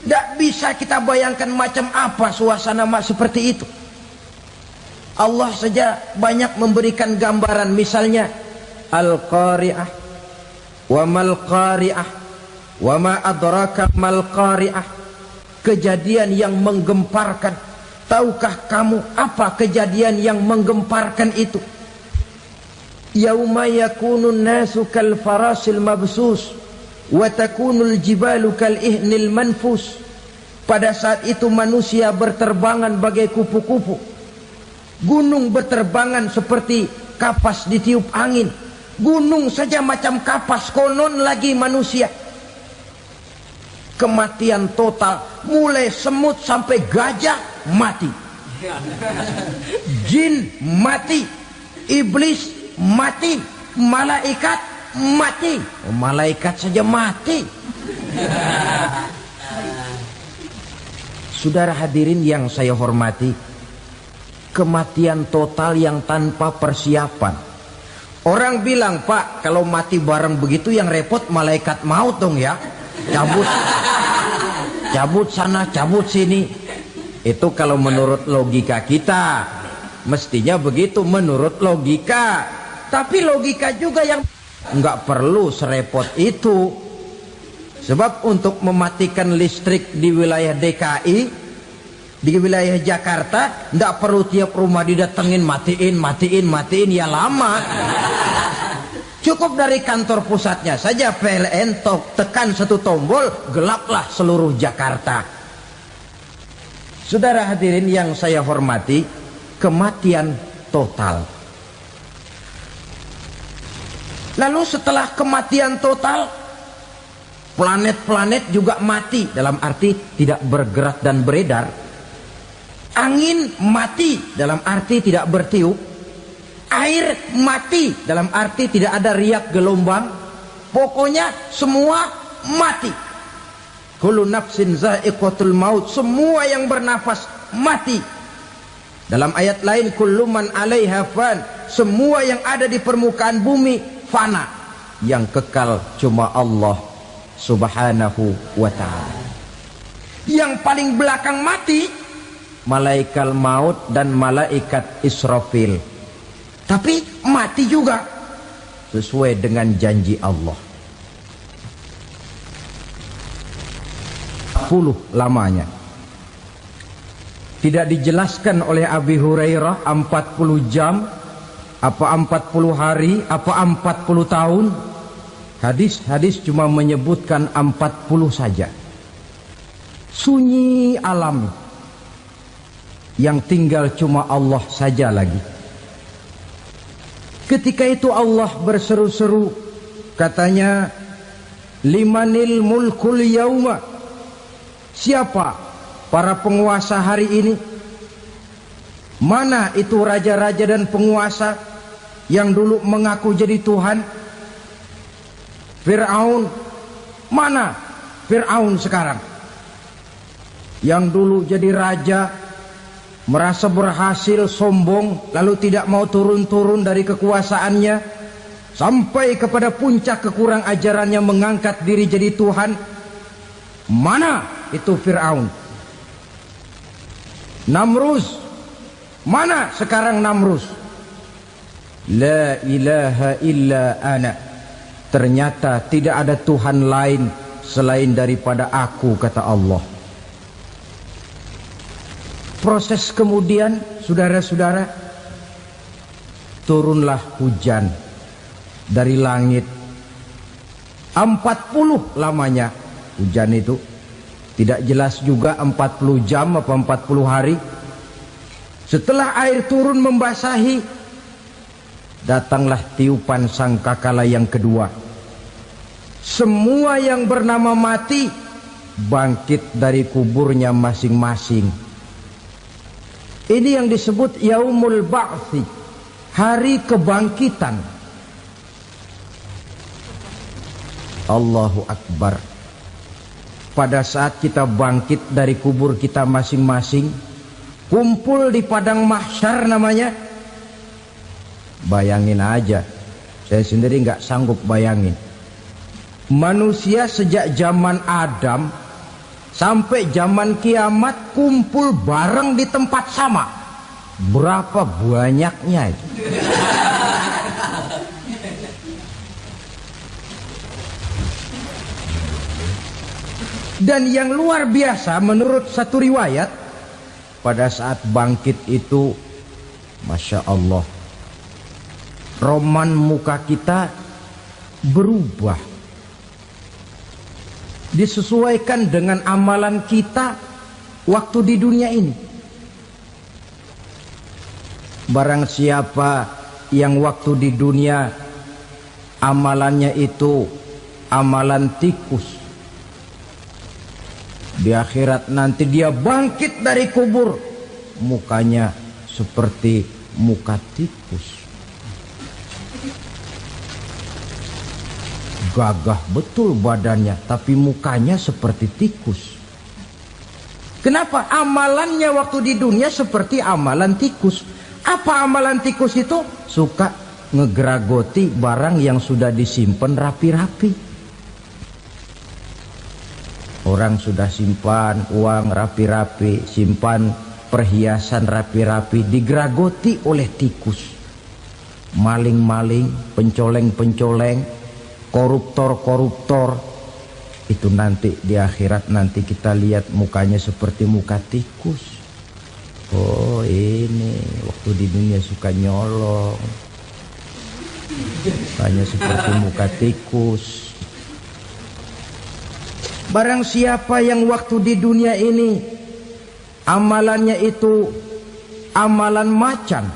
Tidak bisa kita bayangkan macam apa suasana seperti itu. Allah saja banyak memberikan gambaran, misalnya Al-Qari'ah, wa mal qari'ah, wa ma adraka mal qari'ah. Kejadian yang menggemparkan. Tahukah kamu apa kejadian yang menggemparkan itu? Yauma yakunun nasu kal farasil mabsus wa takunul jibalu kal ihnil manfus. Pada saat itu manusia berterbangan bagai kupu-kupu, gunung berterbangan seperti kapas ditiup angin. Gunung saja macam kapas, konon lagi manusia. Kematian total, mulai semut sampai gajah mati, jin mati, iblis mati, malaikat mati. Malaikat saja mati. Saudara hadirin yang saya hormati, kematian total yang tanpa persiapan. Orang bilang, Pak, kalau mati bareng begitu yang repot malaikat maut dong ya. Cabut sana, cabut sini. Itu kalau menurut logika kita, mestinya begitu menurut logika. Tapi logika juga yang nggak perlu serepot itu. Sebab untuk mematikan listrik di wilayah DKI, di wilayah Jakarta, nggak perlu tiap rumah didatengin, matiin, ya lama. Cukup dari kantor pusatnya saja PLN tekan satu tombol, gelaplah seluruh Jakarta. Saudara hadirin yang saya hormati, kematian total. Lalu setelah kematian total, planet-planet juga mati, dalam arti tidak bergerak dan beredar. Angin mati, dalam arti tidak bertiup. Air mati, dalam arti tidak ada riak gelombang. Pokoknya semua mati. Kullu nafsin za'iqatul maut. Semua yang bernafas mati. Dalam ayat lain, kullu man 'alaiha fan. Semua yang ada di permukaan bumi fana. Yang kekal cuma Allah Subhanahu wa ta'ala. Yang paling belakang mati, malaikat maut dan malaikat Israfil. Tapi mati juga sesuai dengan janji Allah. 10 lamanya. Tidak dijelaskan oleh Abi Hurairah 40 jam, apa 40 hari, apa 40 tahun. Hadis-hadis cuma menyebutkan 40 saja. Sunyi alam, yang tinggal cuma Allah saja lagi. Ketika itu Allah berseru-seru, katanya, limanil mulkul yauma. Siapa para penguasa hari ini? Mana itu raja-raja dan penguasa yang dulu mengaku jadi Tuhan? Fir'aun. Mana Fir'aun sekarang? Yang dulu jadi raja, merasa berhasil, sombong, lalu tidak mau turun-turun dari kekuasaannya, sampai kepada puncak kekurang ajarannya mengangkat diri jadi Tuhan. Mana itu Fir'aun? Namrus. Mana sekarang Namrus? La ilaha illa ana. Ternyata tidak ada Tuhan lain selain daripada aku, kata Allah. Proses kemudian, saudara-saudara, turunlah hujan dari langit. 40 lamanya hujan itu. Tidak jelas juga 40 jam apa 40 hari. Setelah air turun membasahi, datanglah tiupan sangkakala yang kedua. Semua yang bernama mati bangkit dari kuburnya masing-masing. Ini yang disebut Yaumul Ba'thi, hari kebangkitan. Allahu Akbar. Pada saat kita bangkit dari kubur kita masing-masing, kumpul di padang mahsyar namanya. Bayangin aja, saya sendiri nggak sanggup bayangin. Manusia sejak zaman Adam sampai zaman kiamat kumpul bareng di tempat sama. Berapa banyaknya itu? Dan yang luar biasa menurut satu riwayat, pada saat bangkit itu, Masya Allah, roman muka kita berubah, disesuaikan dengan amalan kita waktu di dunia ini. Barang siapa yang waktu di dunia amalannya itu amalan tikus, di akhirat nanti dia bangkit dari kubur, mukanya seperti muka tikus. Gagah betul badannya, tapi mukanya seperti tikus. Kenapa? Amalannya waktu di dunia seperti amalan tikus. Apa amalan tikus itu? Suka ngegeragoti barang yang sudah disimpan rapi-rapi. Orang sudah simpan uang rapi-rapi, simpan perhiasan rapi-rapi, digeragoti oleh tikus. Maling-maling, pencoleng-pencoleng, koruptor-koruptor. Itu nanti di akhirat nanti kita lihat mukanya seperti muka tikus. Oh ini waktu di dunia suka nyolong, mukanya seperti muka tikus. Barang siapa yang waktu di dunia ini amalannya itu amalan macan,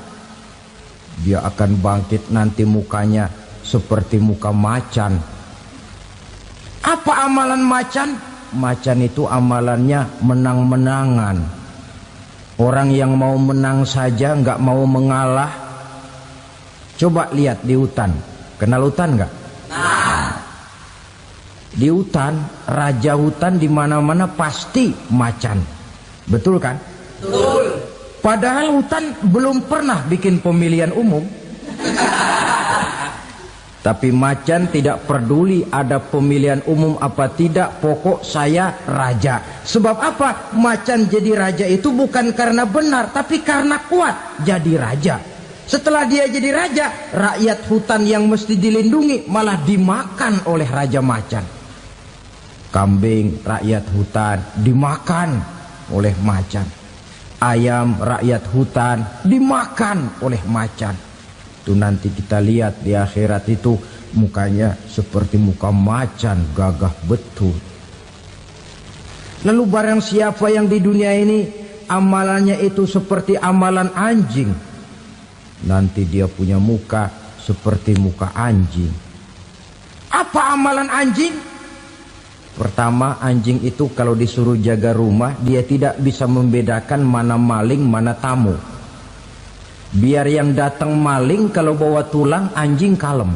dia akan bangkit nanti mukanya seperti muka macan. Apa amalan macan? Macan itu amalannya menang-menangan. Orang yang mau menang saja nggak mau mengalah. Coba lihat di hutan, kenal hutan nggak? Di hutan, raja hutan di mana-mana pasti macan. Betul kan? Betul. Padahal hutan belum pernah bikin pemilihan umum. Tapi macan tidak peduli ada pemilihan umum apa tidak, pokok saya raja. Sebab apa? Macan jadi raja itu bukan karena benar, tapi karena kuat jadi raja. Setelah dia jadi raja, rakyat hutan yang mesti dilindungi malah dimakan oleh raja macan. Kambing rakyat hutan dimakan oleh macan. Ayam rakyat hutan dimakan oleh macan. Itu nanti kita lihat di akhirat itu mukanya seperti muka macan, gagah betul. Lalu barang siapa yang di dunia ini amalannya itu seperti amalan anjing, nanti dia punya muka seperti muka anjing. Apa amalan anjing? Pertama, anjing itu kalau disuruh jaga rumah, dia tidak bisa membedakan mana maling, mana tamu. Biar yang datang maling, kalau bawa tulang, anjing kalem.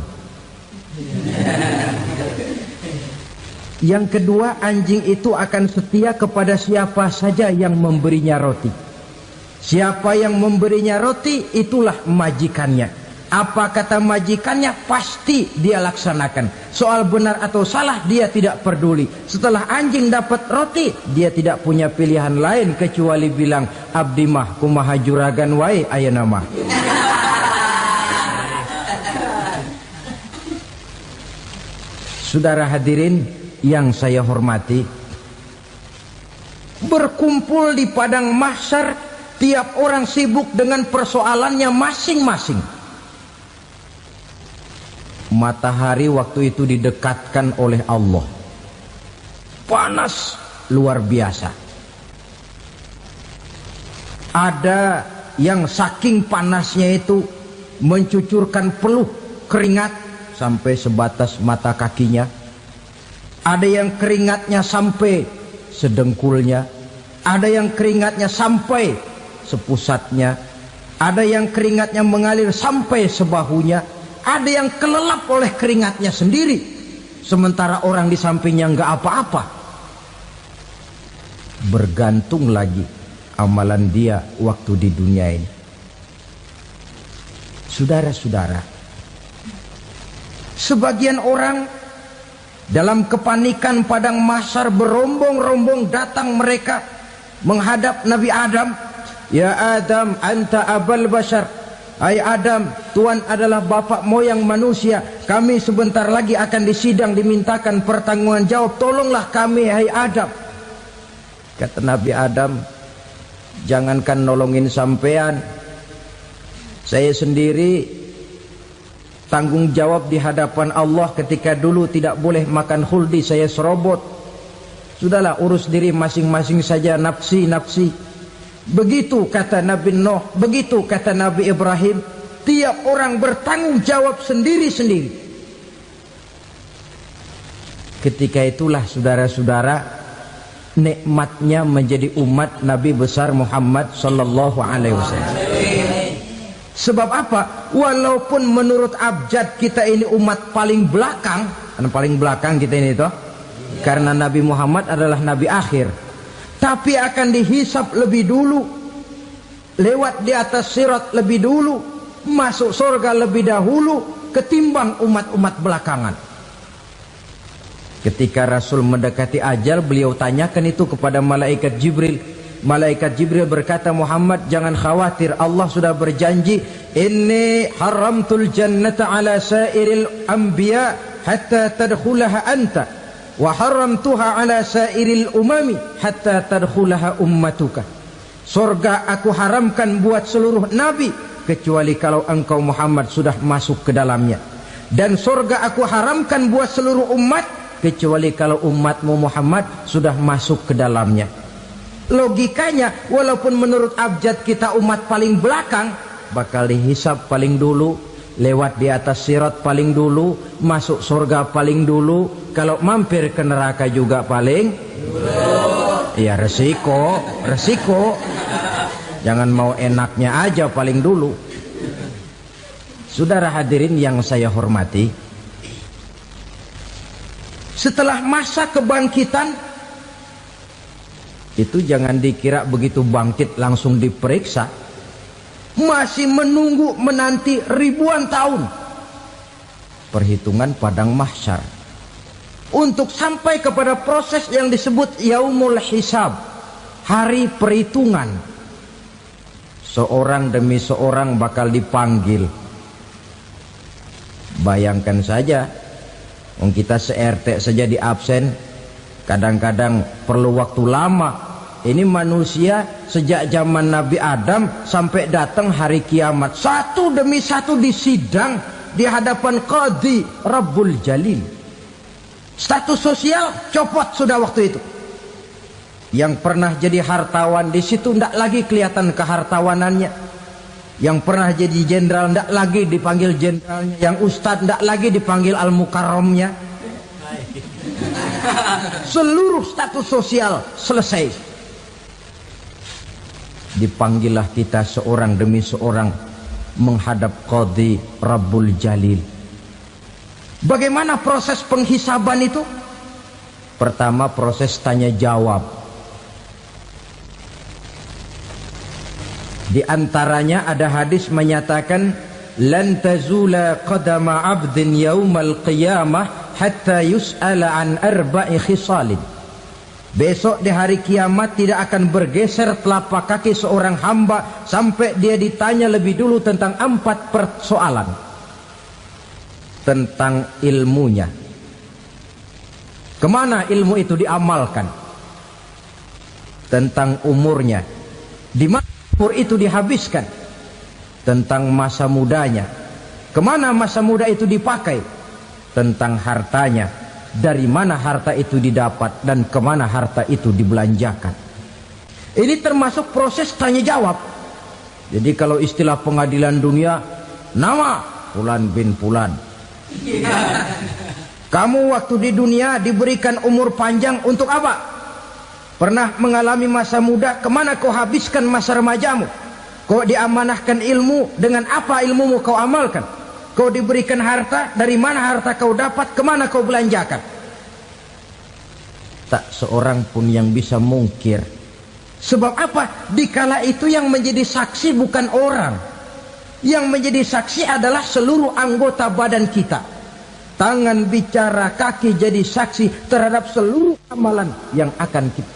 Yang kedua, anjing itu akan setia kepada siapa saja yang memberinya roti. Siapa yang memberinya roti, itulah majikannya. Apa kata majikannya, pasti dia laksanakan. Soal benar atau salah, dia tidak peduli. Setelah anjing dapat roti, dia tidak punya pilihan lain kecuali bilang, abdi mah kumaha juragan wae ayeuna mah. Saudara hadirin yang saya hormati, berkumpul di padang mahsyar, tiap orang sibuk dengan persoalannya masing-masing. Matahari waktu itu didekatkan oleh Allah, panas luar biasa. Ada yang saking panasnya itu mencucurkan peluh keringat sampai sebatas mata kakinya. Ada yang keringatnya sampai sedengkulnya, ada yang keringatnya sampai sepusatnya, ada yang keringatnya mengalir sampai sebahunya, ada yang kelelap oleh keringatnya sendiri, sementara orang di sampingnya enggak apa-apa. Bergantung lagi amalan dia waktu di dunia ini. Saudara-saudara, sebagian orang dalam kepanikan padang mahsyar berombong-rombong datang mereka menghadap Nabi Adam. Ya Adam, anta abal bashar. Hai Adam, Tuhan adalah bapak moyang manusia. Kami sebentar lagi akan disidang, dimintakan pertanggungan jawab. Tolonglah kami, hai Adam. Kata Nabi Adam, jangankan nolongin sampean, saya sendiri tanggung jawab di hadapan Allah ketika dulu tidak boleh makan khuldi, saya serobot. Sudahlah, urus diri masing-masing saja, nafsi. Begitu kata Nabi Nuh, begitu kata Nabi Ibrahim. Tiap orang bertanggung jawab sendiri-sendiri. Ketika itulah saudara-saudara, nikmatnya menjadi umat Nabi besar Muhammad sallallahu alaihi wasallam. Sebab apa? Walaupun menurut abjad kita ini umat paling belakang, paling belakang kita ini toh, karena Nabi Muhammad adalah Nabi akhir, tapi akan dihisap lebih dulu, lewat di atas sirat lebih dulu, masuk surga lebih dahulu ketimbang umat-umat belakangan. Ketika Rasul mendekati ajal, beliau tanyakan itu kepada malaikat Jibril. Malaikat Jibril berkata, Muhammad jangan khawatir, Allah sudah berjanji, inni haramtul jannata ala sairil anbiya hatta tadkhulaha anta, wa haramtuha ala sairil umami hatta tadkhulaha ummatuka. Surga aku haramkan buat seluruh nabi kecuali kalau engkau Muhammad sudah masuk ke dalamnya, dan surga aku haramkan buat seluruh umat kecuali kalau umatmu Muhammad sudah masuk ke dalamnya. Logikanya, walaupun menurut abjad kita umat paling belakang, bakal dihisap paling dulu, lewat di atas sirat paling dulu, masuk surga paling dulu, kalau mampir ke neraka juga paling dulu. Ya resiko. Jangan mau enaknya aja paling dulu. Saudara hadirin yang saya hormati, setelah masa kebangkitan itu jangan dikira begitu bangkit langsung diperiksa. Masih menunggu menanti ribuan tahun perhitungan padang mahsyar untuk sampai kepada proses yang disebut yaumul hisab, hari perhitungan. Seorang demi seorang bakal dipanggil. Bayangkan saja, kita se-RT saja di absen, kadang-kadang perlu waktu lama. Ini manusia sejak zaman Nabi Adam sampai datang hari kiamat, satu demi satu disidang di hadapan Qadhi Rabbul Jalil. Status sosial copot sudah waktu itu. Yang pernah jadi hartawan di situ tidak lagi kelihatan kehartawanannya. Yang pernah jadi jenderal tidak lagi dipanggil jenderalnya. Yang ustadz tidak lagi dipanggil al-mukarramnya. Seluruh status sosial selesai. Dipanggillah kita seorang demi seorang menghadap Qadhi Rabbul Jalil. Bagaimana proses penghisaban itu? Pertama, proses tanya jawab. Di antaranya ada hadis menyatakan, lan tazula qadama 'abdin yaumal qiyamah hatta yus'ala an arba'i khisalin. Besok di hari kiamat tidak akan bergeser telapak kaki seorang hamba sampai dia ditanya lebih dulu tentang 4 persoalan. Tentang ilmunya, kemana ilmu itu diamalkan. Tentang umurnya, di mana umur itu dihabiskan. Tentang masa mudanya, kemana masa muda itu dipakai. tentang hartanya, dari mana harta itu didapat dan kemana harta itu dibelanjakan. Ini termasuk proses tanya jawab. Jadi kalau istilah pengadilan dunia, nama Fulan bin Fulan. Kamu waktu di dunia diberikan umur panjang untuk apa? Pernah mengalami masa muda, kemana kau habiskan masa remajamu? Kau diamanahkan ilmu, dengan apa ilmumu kau amalkan? Kau diberikan harta, dari mana harta kau dapat, kemana kau belanjakan? Tak seorang pun yang bisa mungkir. Sebab apa? Dikala itu yang menjadi saksi bukan orang. Yang menjadi saksi adalah seluruh anggota badan kita. Tangan bicara, kaki jadi saksi terhadap seluruh amalan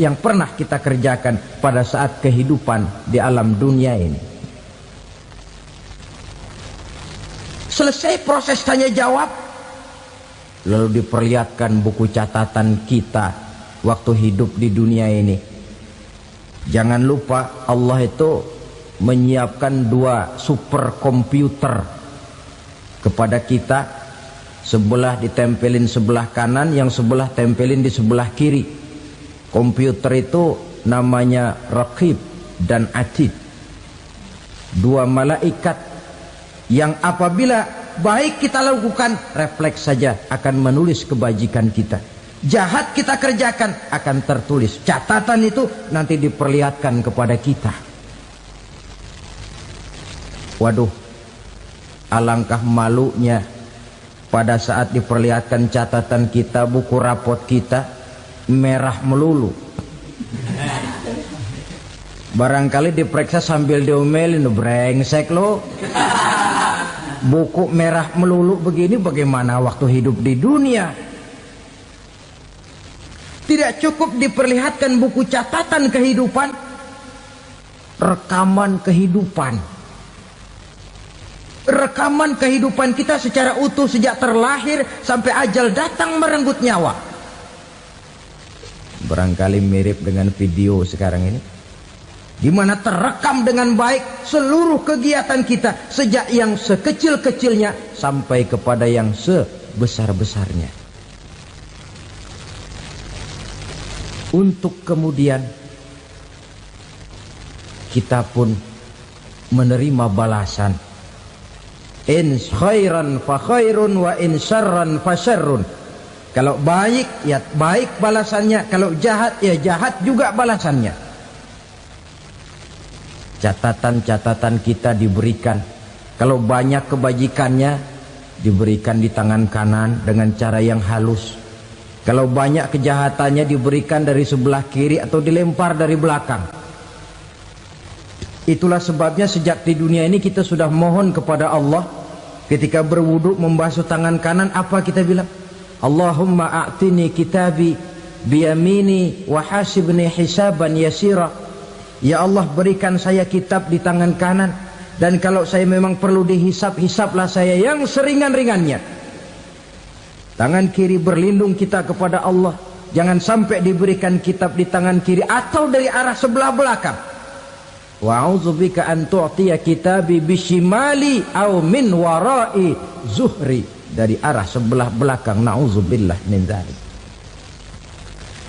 yang pernah kita kerjakan pada saat kehidupan di alam dunia ini. Selesai proses tanya jawab, lalu diperlihatkan buku catatan kita waktu hidup di dunia ini. Jangan lupa Allah itu menyiapkan 2 superkomputer kepada kita. Sebelah ditempelin sebelah kanan, yang sebelah tempelin di sebelah kiri. Komputer itu namanya Raqib dan Atid. 2 malaikat yang apabila baik kita lakukan, refleks saja akan menulis kebajikan kita. Jahat kita kerjakan, akan tertulis. Catatan itu nanti diperlihatkan kepada kita. Waduh, alangkah malunya pada saat diperlihatkan catatan kita, buku rapot kita merah melulu. Barangkali diperiksa sambil diomelin, brengsek lo. Buku merah melulu begini, bagaimana waktu hidup di dunia? Tidak cukup diperlihatkan buku catatan kehidupan, rekaman kehidupan. Rekaman kehidupan kita secara utuh sejak terlahir sampai ajal datang merenggut nyawa. Barangkali mirip dengan video sekarang ini, di mana terekam dengan baik seluruh kegiatan kita, sejak yang sekecil-kecilnya sampai kepada yang sebesar-besarnya. Untuk kemudian kita pun menerima balasan. In khairan fa khairun wa in syarran fa syarrun. Kalau baik ya baik balasannya, kalau jahat ya jahat juga balasannya. Catatan-catatan kita diberikan. Kalau banyak kebajikannya diberikan di tangan kanan dengan cara yang halus. Kalau banyak kejahatannya diberikan dari sebelah kiri atau dilempar dari belakang. Itulah sebabnya sejak di dunia ini kita sudah mohon kepada Allah. Ketika berwudu membasuh tangan kanan, apa kita bilang? Allahumma a'tini kitabi biyamini wa hasibni hisaban yasira. Ya Allah, berikan saya kitab di tangan kanan, dan kalau saya memang perlu dihisap, hisaplah saya yang seringan-ringannya. Tangan kiri berlindung kita kepada Allah. Jangan sampai diberikan kitab di tangan kiri atau dari arah sebelah belakang. Wa a'udzubika an tu'tiya kitabi bishimali aw min wara'i zuhri, dari arah sebelah belakang. Na'udzubillah min dzalik.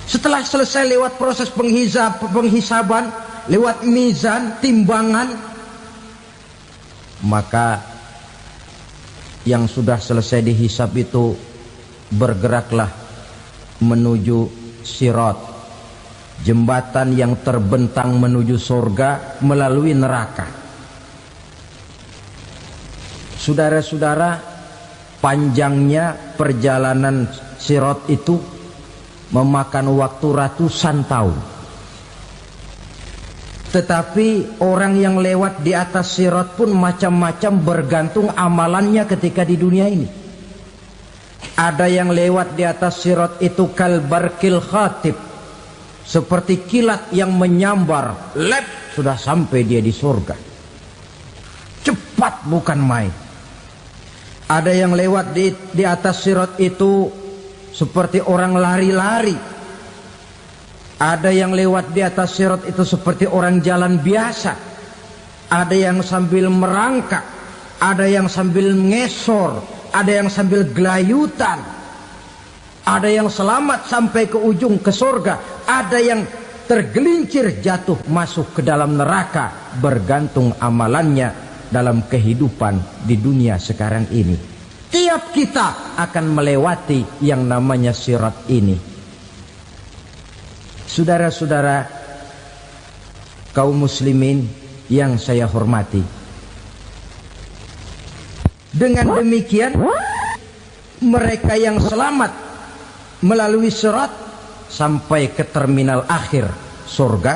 Setelah selesai lewat proses penghisaban, lewat mizan, timbangan, maka yang sudah selesai dihisab itu bergeraklah menuju sirat, jembatan yang terbentang menuju surga melalui neraka. Saudara-saudara, panjangnya perjalanan sirat itu memakan waktu ratusan tahun. Tetapi orang yang lewat di atas sirat pun macam-macam, bergantung amalannya ketika di dunia ini. Ada yang lewat di atas sirat itu kal barqil khatib, seperti kilat yang menyambar, lep, sudah sampai dia di surga. Cepat bukan main. Ada yang lewat di atas sirat itu seperti orang lari-lari. Ada yang lewat di atas sirat itu seperti orang jalan biasa. Ada yang sambil merangkak, ada yang sambil ngesor, ada yang sambil gelayutan, ada yang selamat sampai ke ujung ke surga, ada yang tergelincir jatuh masuk ke dalam neraka, bergantung amalannya dalam kehidupan di dunia sekarang ini. Tiap kita akan melewati yang namanya sirat ini. Saudara-saudara kaum muslimin yang saya hormati, dengan demikian mereka yang selamat melalui sirat sampai ke terminal akhir surga,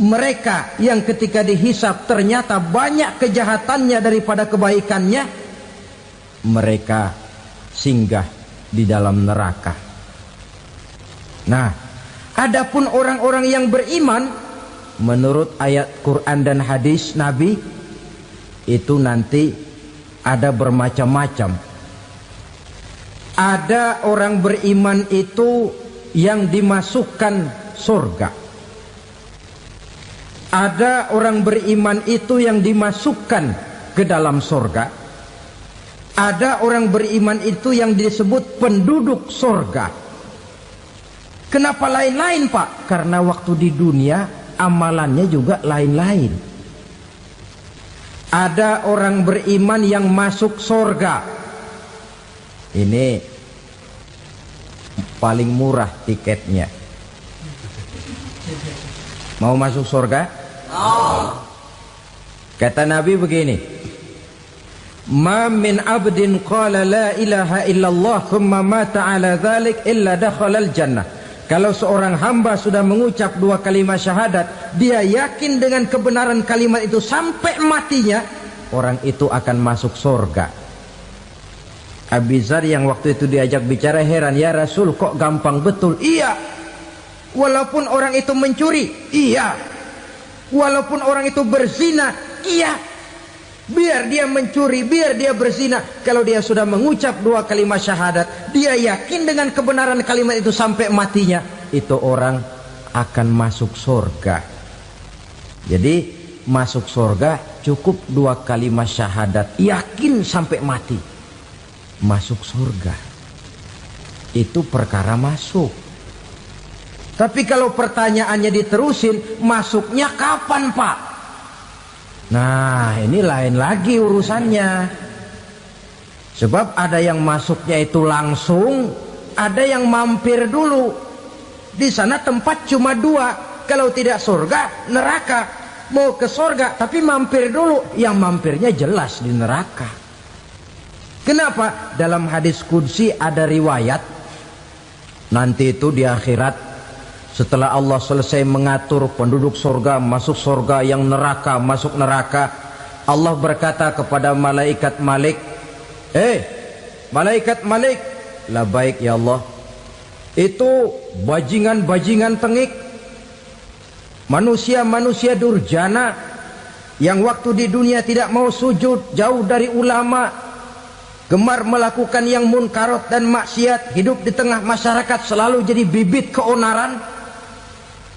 mereka yang ketika dihisab ternyata banyak kejahatannya daripada kebaikannya, mereka singgah di dalam neraka. Nah, adapun orang-orang yang beriman menurut ayat Quran dan hadis Nabi itu nanti ada bermacam-macam. Ada orang beriman itu yang dimasukkan surga. Ada orang beriman itu yang dimasukkan ke dalam surga. Ada orang beriman itu yang disebut penduduk surga. Kenapa lain-lain, Pak? Karena waktu di dunia amalannya juga lain-lain. Ada orang beriman yang masuk surga. Ini paling murah tiketnya. Mau masuk surga? Kata Nabi begini, ma min abdin qala la ilaha illallah thumma mata ala dhalik illa dakhalal jannah. Kalau seorang hamba sudah mengucap dua kalimat syahadat, dia yakin dengan kebenaran kalimat itu sampai matinya, orang itu akan masuk surga. Abi Dzar yang waktu itu diajak bicara heran, ya Rasul kok gampang betul? Iya. Walaupun orang itu mencuri, iya. Walaupun orang itu berzina, iya. Biar dia mencuri, biar dia berzina, kalau dia sudah mengucap dua kalimat syahadat, dia yakin dengan kebenaran kalimat itu sampai matinya, itu orang akan masuk surga. Jadi masuk surga cukup dua kalimat syahadat, yakin sampai mati, masuk surga. Itu perkara masuk. Tapi kalau pertanyaannya diterusin, masuknya kapan, Pak? Nah, ini lain lagi urusannya. Sebab ada yang masuknya itu langsung, ada yang mampir dulu. Di sana tempat cuma dua, kalau tidak surga, neraka. Mau ke surga tapi mampir dulu, yang mampirnya jelas di neraka. Kenapa? Dalam hadis qudsi ada riwayat, nanti itu di akhirat, setelah Allah selesai mengatur penduduk surga masuk surga, yang neraka masuk neraka, Allah berkata kepada malaikat Malik, malaikat Malik, labaik ya Allah. Itu bajingan-bajingan tengik, manusia-manusia durjana yang waktu di dunia tidak mau sujud, jauh dari ulama, gemar melakukan yang munkarat dan maksiat, hidup di tengah masyarakat selalu jadi bibit keonaran,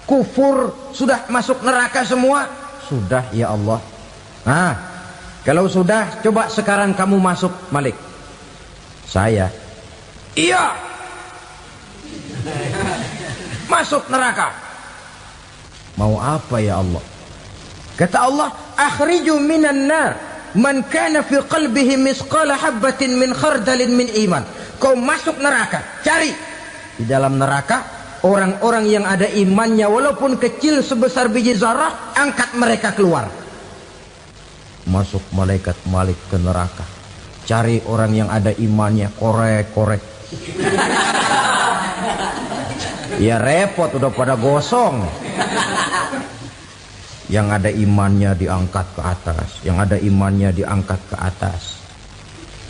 kufur, sudah masuk neraka semua. Sudah ya Allah. Nah, kalau sudah, coba sekarang kamu masuk, Malik. Saya, iya, masuk neraka. Mau apa ya Allah? Kata Allah, akhriju minan nar man kana fi qalbihi misqala habbatin min khardalin min iman. Kau masuk neraka, cari di dalam neraka orang-orang yang ada imannya walaupun kecil sebesar biji zarah, angkat mereka keluar. Masuk malaikat Malik ke neraka, cari orang yang ada imannya, korek-korek. Ya repot, udah pada gosong. Yang ada imannya diangkat ke atas, yang ada imannya diangkat ke atas,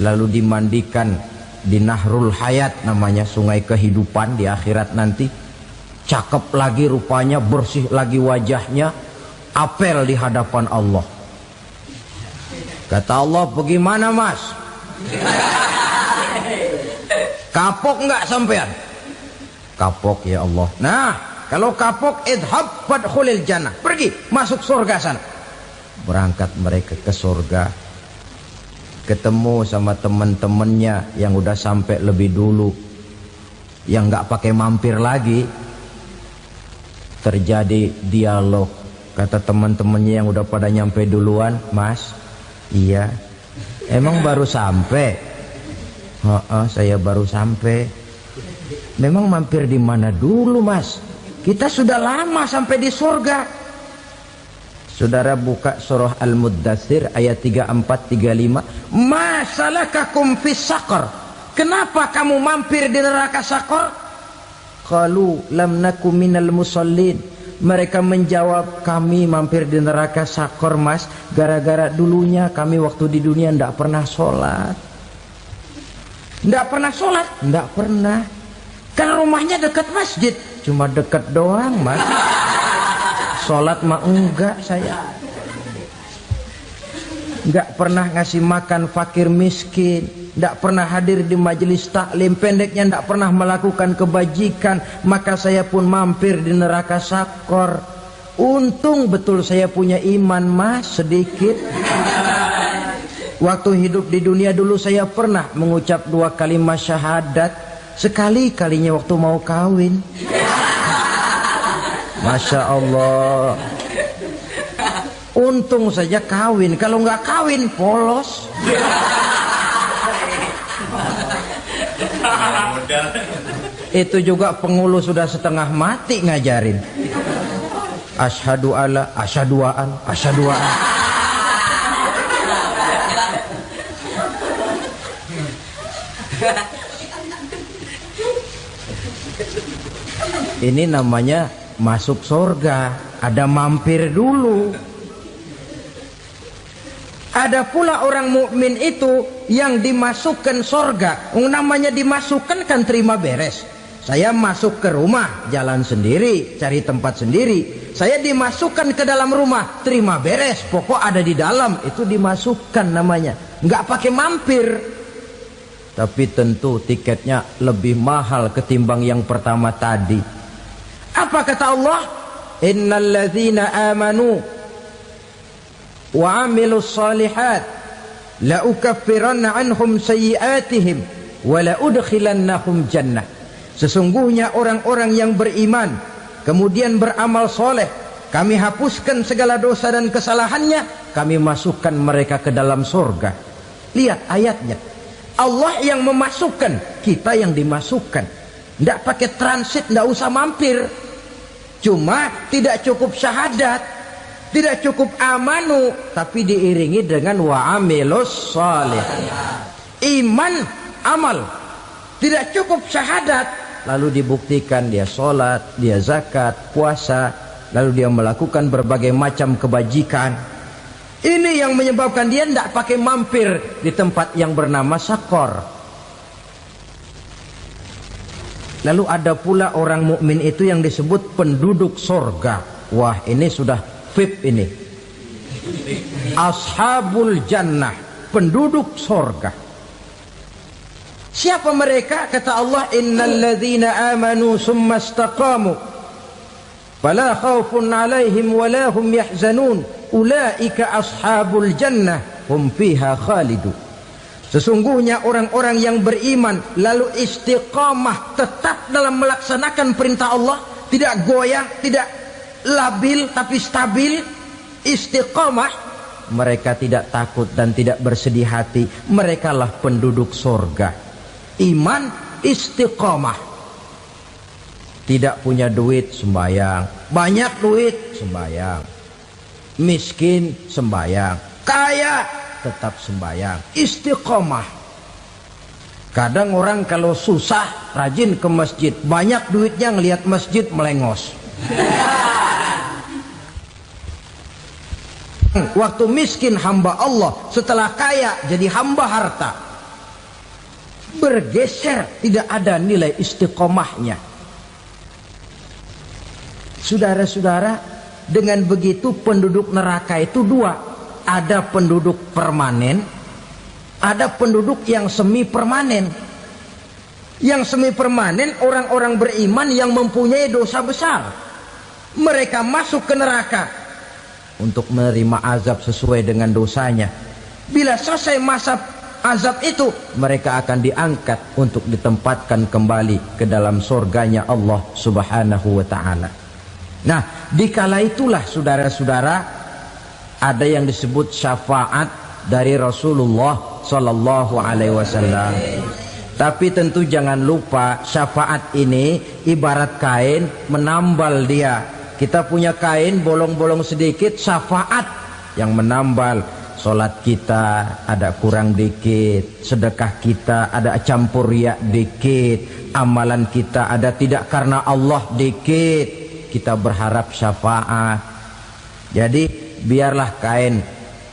lalu dimandikan di Nahrul Hayat, namanya sungai kehidupan di akhirat nanti. Cakep lagi rupanya, bersih lagi wajahnya, apel di hadapan Allah. Kata Allah, bagaimana mas? Kapok nggak sampean? Kapok ya Allah. Nah, kalau kapok, idhab fadkhulil jannah, pergi masuk surga sana. Berangkat mereka ke surga. ketemu sama teman-temannya yang udah sampai lebih dulu, yang nggak pakai mampir lagi. Terjadi dialog. Kata teman-temannya yang udah pada nyampe duluan, "Mas, iya, emang baru sampai?" Saya baru sampai." "Memang mampir di mana dulu, Mas? Kita sudah lama sampai di surga." Saudara buka surah Al-Muddatsir ayat 34-35. "Ma salakakum fis saqar?" Kenapa kamu mampir di neraka Sakor? Qalu lam naku minal musallin. Mereka menjawab, kami mampir di neraka Sakor, Mas, gara-gara dulunya kami waktu di dunia tidak pernah sholat. Tidak pernah sholat? Tidak pernah. Kan rumahnya dekat masjid. Cuma dekat doang, Mas. Sholat mah enggak saya. Enggak pernah ngasih makan fakir miskin. Enggak pernah hadir di majelis taklim. Pendeknya enggak pernah melakukan kebajikan. Maka saya pun mampir di neraka Sakor. Untung betul saya punya iman, Mas, sedikit. Waktu hidup di dunia dulu saya pernah mengucap 2 kalimat syahadat. Sekali-kalinya waktu mau kawin. Masya Allah. Untung saja kawin. Kalau nggak kawin polos. Itu juga pengulu sudah setengah mati ngajarin. Asyhadu alla, asyaduaan, asyaduaan. Ini namanya masuk surga, ada mampir dulu. Ada pula orang mukmin itu yang dimasukkan surga. Namanya dimasukkan kan terima beres. Saya masuk ke rumah, jalan sendiri, cari tempat sendiri. Saya dimasukkan ke dalam rumah, terima beres, pokok ada di dalam, itu dimasukkan namanya. Nggak pakai mampir. Tapi tentu tiketnya lebih mahal ketimbang yang pertama tadi. Apa kata Allah? Innal ladzina amanu wa 'amilus shalihat la ukaffiranna 'anhum sayyi'atihim wa la udkhilannahum jannah. Sesungguhnya orang-orang yang beriman kemudian beramal soleh, kami hapuskan segala dosa dan kesalahannya, kami masukkan mereka ke dalam surga. Lihat ayatnya. Allah yang memasukkan, kita yang dimasukkan. Tidak pakai transit, tidak usah mampir. Cuma tidak cukup syahadat, tidak cukup amanu, tapi diiringi dengan wa'amilus salih. Iman, amal. Tidak cukup syahadat, lalu dibuktikan dia sholat, dia zakat, puasa, lalu dia melakukan berbagai macam kebajikan. Ini yang menyebabkan dia tidak pakai mampir di tempat yang bernama Sakor. Lalu ada pula orang mukmin itu yang disebut penduduk sorga. Wah, ini sudah VIP ini. Ashabul jannah, penduduk sorga. Siapa mereka? Kata Allah, innal ladzina amanu summa istaqamu fala khaufun alaihim wala hum yahzanun ulaika ashabul jannah hum fiha khalidun. Sesungguhnya orang-orang yang beriman lalu istiqamah, tetap dalam melaksanakan perintah Allah, tidak goyah, tidak labil tapi stabil, istiqamah, mereka tidak takut dan tidak bersedih hati. Merekalah penduduk surga. Iman, istiqamah. Tidak punya duit, sembahyang. Banyak duit, sembahyang. Miskin, sembahyang. Kaya, tetap sembahyang. Istiqomah. Kadang orang kalau susah rajin ke masjid, banyak duitnya ngelihat masjid melengos. Waktu miskin hamba Allah, setelah kaya jadi hamba harta. Bergeser, tidak ada nilai istiqomahnya. Saudara-saudara, dengan begitu penduduk neraka itu dua. Ada penduduk permanen, ada penduduk yang semi permanen. Yang semi permanen orang-orang beriman yang mempunyai dosa besar. Mereka masuk ke neraka untuk menerima azab sesuai dengan dosanya. Bila selesai masa azab itu, mereka akan diangkat untuk ditempatkan kembali ke dalam surganya Allah Subhanahu wa ta'ala. Nah, dikala itulah saudara-saudara, ada yang disebut syafaat dari Rasulullah Sallallahu Alaihi Wasallam. Tapi tentu jangan lupa, syafaat ini ibarat kain menambal dia. Kita punya kain bolong-bolong sedikit, syafaat yang menambal. Solat kita ada kurang dikit, sedekah kita ada campur riak dikit, amalan kita ada tidak karena Allah dikit, kita berharap syafaat. Jadi biarlah kain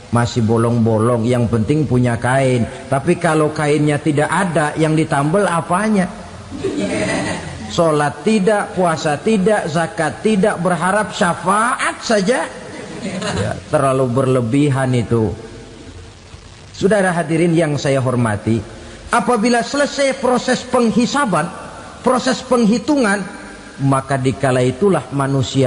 masih bolong-bolong, yang penting punya kain. Tapi kalau kainnya tidak ada, yang ditambal apanya? Solat tidak, puasa tidak, zakat tidak, berharap syafaat saja. Ya, terlalu berlebihan itu. Saudara hadirin yang saya hormati, apabila selesai proses penghisaban, proses penghitungan, maka dikala itulah manusia